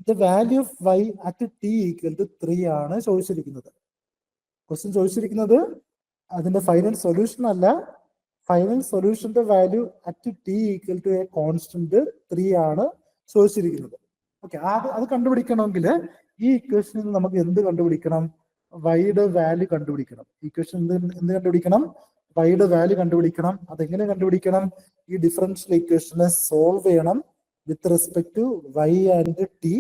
S1: The value of y at t equal to 3 ആണ് ചോദിച്ചിരിക്കുന്നത്. ക്വസ്റ്റ്യൻ ചോദിച്ചിരിക്കുന്നത് അതിന്റെ ഫൈനൽ സൊല്യൂഷൻ അല്ല. ഫൈനൽ സൊല്യൂഷന്റെ value at t equal to a constant 3 ആണ് ചോദിച്ചിരിക്കുന്നത്. ഓക്കെ, അത് കണ്ടുപിടിക്കണമെങ്കിൽ ഈ ഇക്വേഷനിൽ നിന്ന് നമുക്ക് എന്ത് കണ്ടുപിടിക്കണം? വൈയുടെ വാല്യൂ കണ്ടുപിടിക്കണം. ഇക്വേഷൻ എന്ത് കണ്ടുപിടിക്കണം? വൈയുടെ വാല്യൂ കണ്ടുപിടിക്കണം. അതെങ്ങനെ കണ്ടുപിടിക്കണം? ഈ ഡിഫറൻഷ്യൽ ഇക്വേഷനെ സോൾവ് ചെയ്യണം with respect to y and t.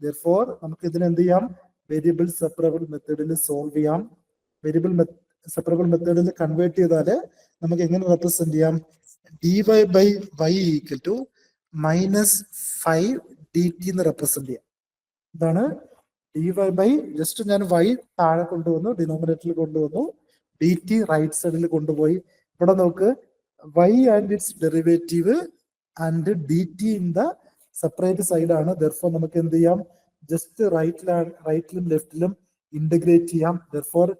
S1: Therefore, നമുക്ക് ഇതിനെ എന്ത് ചെയ്യാം? വേരിയബിൾ സെപ്പറബിൾ മെത്തേഡിൽ സോൾവ് ചെയ്യാം. വേരിയബിൾ സെപ്പറബിൾ മെത്തേഡിൽ കൺവേർട്ട് ചെയ്താല് നമുക്ക് എങ്ങനെ റെപ്രസെന്റ് ചെയ്യാം? dy by y equal to -5 dt എന്ന് റെപ്രസെന്റ് ചെയ്യാം. ഇതാണ് dy by, ജസ്റ്റ് ഞാൻ y താഴെ കൊണ്ടുവന്നു, ഡിനോമിനേറ്ററിൽ കൊണ്ടുവന്നു, dt റൈറ്റ് സൈഡിൽ കൊണ്ടുപോയി. ഇവിടെ നോക്ക്, y and its derivative and dt in the separate side ആണ്. Therefore, നമുക്ക് എന്ത് ചെയ്യാം? ജസ്റ്റ് റൈറ്റിലും ലെഫ്റ്റിലും ഇന്റഗ്രേറ്റ് ചെയ്യാം. Therefore,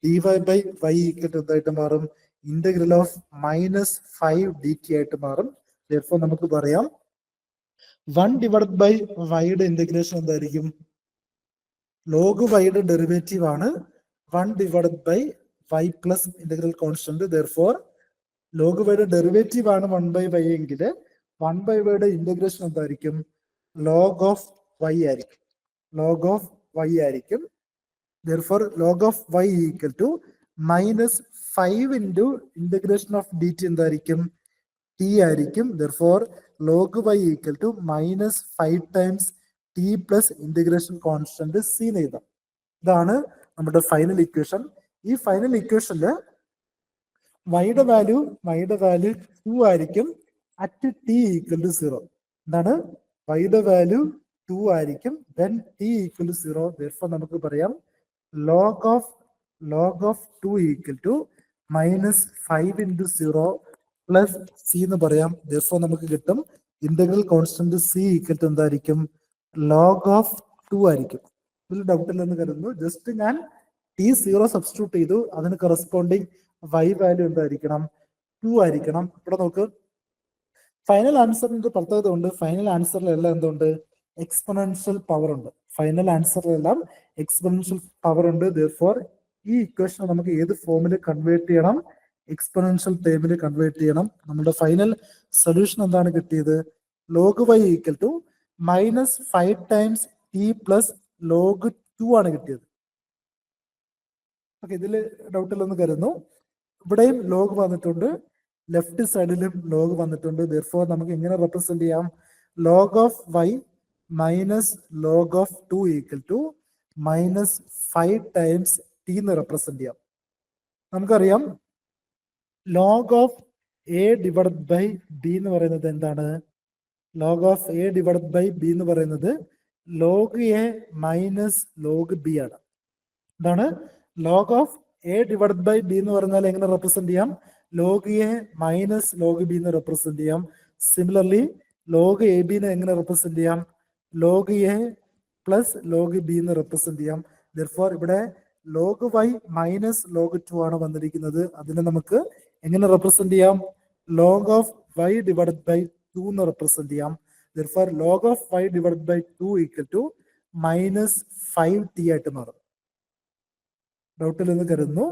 S1: dy by y equal to എന്തായിട്ട് മാറും? ഇന്റഗ്രൽ ഓഫ് -5 dt ആയിട്ട് മാറും. Therefore, നമുക്ക് പറയാം 1 ഡിവൈഡ് ബൈ വൈയുടെ ഇന്റഗ്രേഷൻ എന്തായിരിക്കും? ലോഗ് വൈയുടെ ഡെറിവേറ്റീവ് ആണ് 1 divide by y plus integral constant. Therefore, log വൈയുടെ ഡെറിവേറ്റീവ് ആണ് 1 by y എങ്കിൽ 1 by വൈയുടെ ഇന്റഗ്രേഷൻ എന്തായിരിക്കും? ലോഗ് ഓഫ് വൈ ആയിരിക്കും. ലോഗ് ഓഫ് വൈ ആയിരിക്കും. Therefore, log of y equal to -5 into integration of dt എന്തായിരിക്കും? t ആയിരിക്കും. Therefore, log y equal to -5 times t plus integration constant c എന്ന് എഴുതാം. ഇതാണ് നമ്മുടെ ഫൈനൽ ഇക്വേഷൻ. ഈ ഫൈനൽ ഇക്വേഷനില് വൈയുടെ വാല്യൂ 2 ആയിരിക്കും അറ്റ് t equal to 0. എന്താണ്? വൈയുടെ വാല്യൂ 2 ആയിരിക്കും when t equal to 0. Therefore, നമുക്ക് പറയാം log of 2 equal to -5 into 0 plus c എന്ന് പറയാം. Therefore, നമുക്ക് കിട്ടും integral constant c equal to എന്തായിരിക്കും? log of 2 ആയിരിക്കും. ഇതിൽ ഡൗട്ട് ഇല്ലെന്ന് കരുതുന്നു. ജസ്റ്റ് ഞാൻ t0 സബ്സ്റ്റിറ്റ്യൂട്ട് ചെയ്തു. അതിന് കറസ്പോണ്ടിങ് y വാല്യൂ എന്തായിരിക്കണം? 2 ആയിരിക്കണം. ഇവിടെ നോക്ക്, ഫൈനൽ ആൻസറിന്റെ പ്രത്യേകത ഉണ്ട്. ഫൈനൽ ആൻസറിലെല്ലാം എന്തുണ്ട്? എക്സ്പൊണൻഷ്യൽ പവർ ഉണ്ട്. ഫൈനൽ ആൻസറിലെല്ലാം എക്സ്പൊണൻഷ്യൽ പവർ ഉണ്ട്. Therefore, ഈ ഇക്വേഷൻ നമുക്ക് ഏത് ഫോമിൽ കൺവേർട്ട് ചെയ്യണം? എക്സ്പൊണൻഷ്യൽ ടേമിൽ കൺവേർട്ട് ചെയ്യണം. നമ്മുടെ ഫൈനൽ സൊല്യൂഷൻ എന്താണ് കിട്ടിയത്? Log y equal to -5 times t plus log 2 ആണ് കിട്ടിയത്. ഓക്കെ, ഇതിൽ ഡൗട്ട് ഇല്ലെന്ന് കരുതുന്നു. ഇവിടെയും ലോഗ് വന്നിട്ടുണ്ട്, ലെഫ്റ്റ് സൈഡിലും ലോഗ് വന്നിട്ടുണ്ട്. Therefore, നമുക്ക് എങ്ങനെ റെപ്രസെന്റ് ചെയ്യാം? Log of y minus log of 2 equal to -5 times t എന്ന് റെപ്രസെന്റ് ചെയ്യാം. നമുക്കറിയാം log of a divide by b എന്ന് പറയുന്നത് എന്താണ്? Log of a divide by b എന്ന് പറയുന്നത് log a minus log b ആണ്. എന്താണ്? Log of a divide by b എന്ന് പറഞ്ഞാൽ എങ്ങനെ റെപ്രസെന്റ് ചെയ്യാം? Log a minus log b എന്ന് റെപ്രസെന്റ് ചെയ്യാം. സിമിലർലി ലോഗ് എ ബിനെ എങ്ങനെ റെപ്രസെന്റ് ചെയ്യാം? Log a plus log b എന്ന് റെപ്രസെന്റ് ചെയ്യാം. Therefore, ഇവിടെ ലോഗ് വൈ മൈനസ് ലോഗ് 2 ആണ് വന്നിരിക്കുന്നത്. അതിനെ നമുക്ക് എങ്ങനെ റെപ്രസെന്റ് ചെയ്യാം? Log of y divide by 2 എന്ന് റെപ്രസെന്റ് ചെയ്യാം. Therefore, log of y divided by 2 equal to minus 5t ആയിട്ട് മാറും. ഡൗട്ടിൽ നിന്ന് കരുതുന്നു.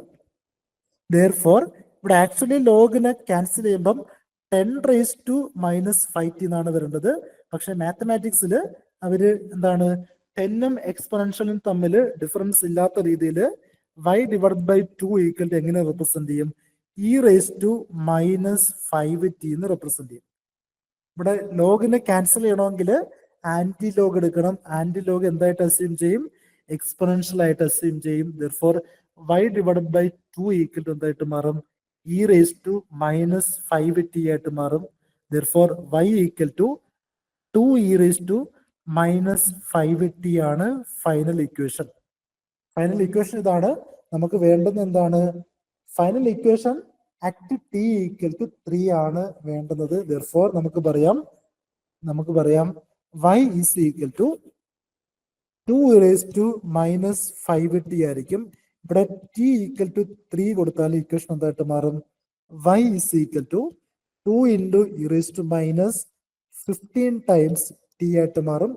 S1: Therefore, ഇവിടെ ആക്ച്വലി ലോഗിനെ ക്യാൻസൽ ചെയ്യുമ്പം 10⁻⁻5t എന്നാണ് വരേണ്ടത്. പക്ഷെ മാത്തമാറ്റിക്സിൽ അവര് എന്താണ് 10ഉം എക്സ്പൊണൻഷ്യലും തമ്മിൽ ഡിഫറൻസ് ഇല്ലാത്ത രീതിയിൽ y/2 ഈക്വൽ ടു എങ്ങനെ റെപ്രസെന്റ് ചെയ്യും? e⁻5t എന്ന് റെപ്രസെന്റ് ചെയ്യും. ഇവിടെ ലോഗിനെ ക്യാൻസൽ ചെയ്യണമെങ്കിൽ ആന്റി ലോഗ് എടുക്കണം. ആന്റി ലോഗ് എന്തായിട്ട് അസ്യൂം ചെയ്യും? എക്സ്പൊണൻഷ്യൽ ആയിട്ട് അസ്യൂം ചെയ്യും. Therefore, y/2 ഈക്വൽ ടു എന്തായിട്ട് മാറും? e⁻5t ആയിട്ട് മാറും. Therefore, y equal to 2e⁻5t ആണ് ഫൈനൽ ഇക്വേഷൻ. ഫൈനൽ ഇക്വേഷൻ ഇതാണ്. നമുക്ക് വേണ്ടുന്ന എന്താണ്? Final equation at t equal to 3 ആണ് വേണ്ടുന്നത്. Therefore, നമുക്ക് പറയാം y is equal to 2e⁻5t ആയിരിക്കും. ഇവിടെ t ഈക്വൽ ടു 3 കൊടുത്താൽ ഇക്വേഷൻ എന്തായിട്ട് മാറും? y is equal to 2 × 15 t ആയിട്ട് മാറും.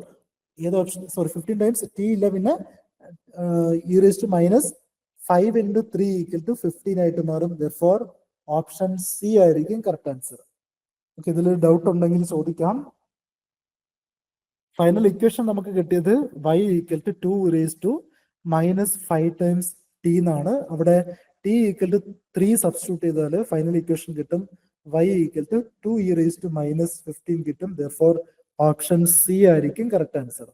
S1: ഏത് ഓപ്ഷൻ? 15 ടൈംസ് t ഇല്ല, പിന്നെ e⁻5 × 3 ഈക്വൽ ടു 15 ആയിട്ട് മാറും. Therefore, ഓപ്ഷൻ സി ആയിരിക്കും കറക്റ്റ് ആൻസർ. ഓക്കെ, ഇതിൽ ഡൗട്ട് ഉണ്ടെങ്കിൽ ചോദിക്കാം. ഫൈനൽ ഇക്വേഷൻ നമുക്ക് കിട്ടിയത് y equal to 2e⁻5 times t എന്നാണ്. അവിടെ t ഈക്വൽ ടു 3 സബ്സ്റ്റിറ്റ്യൂട്ട് ചെയ്താൽ ഫൈനൽ ഇക്വേഷൻ കിട്ടും. y ഈക്വൽ ടു 2e⁻15 കിട്ടും. Therefore, ഓപ്ഷൻ സി ആയിരിക്കും കറക്റ്റ് ആൻസർ.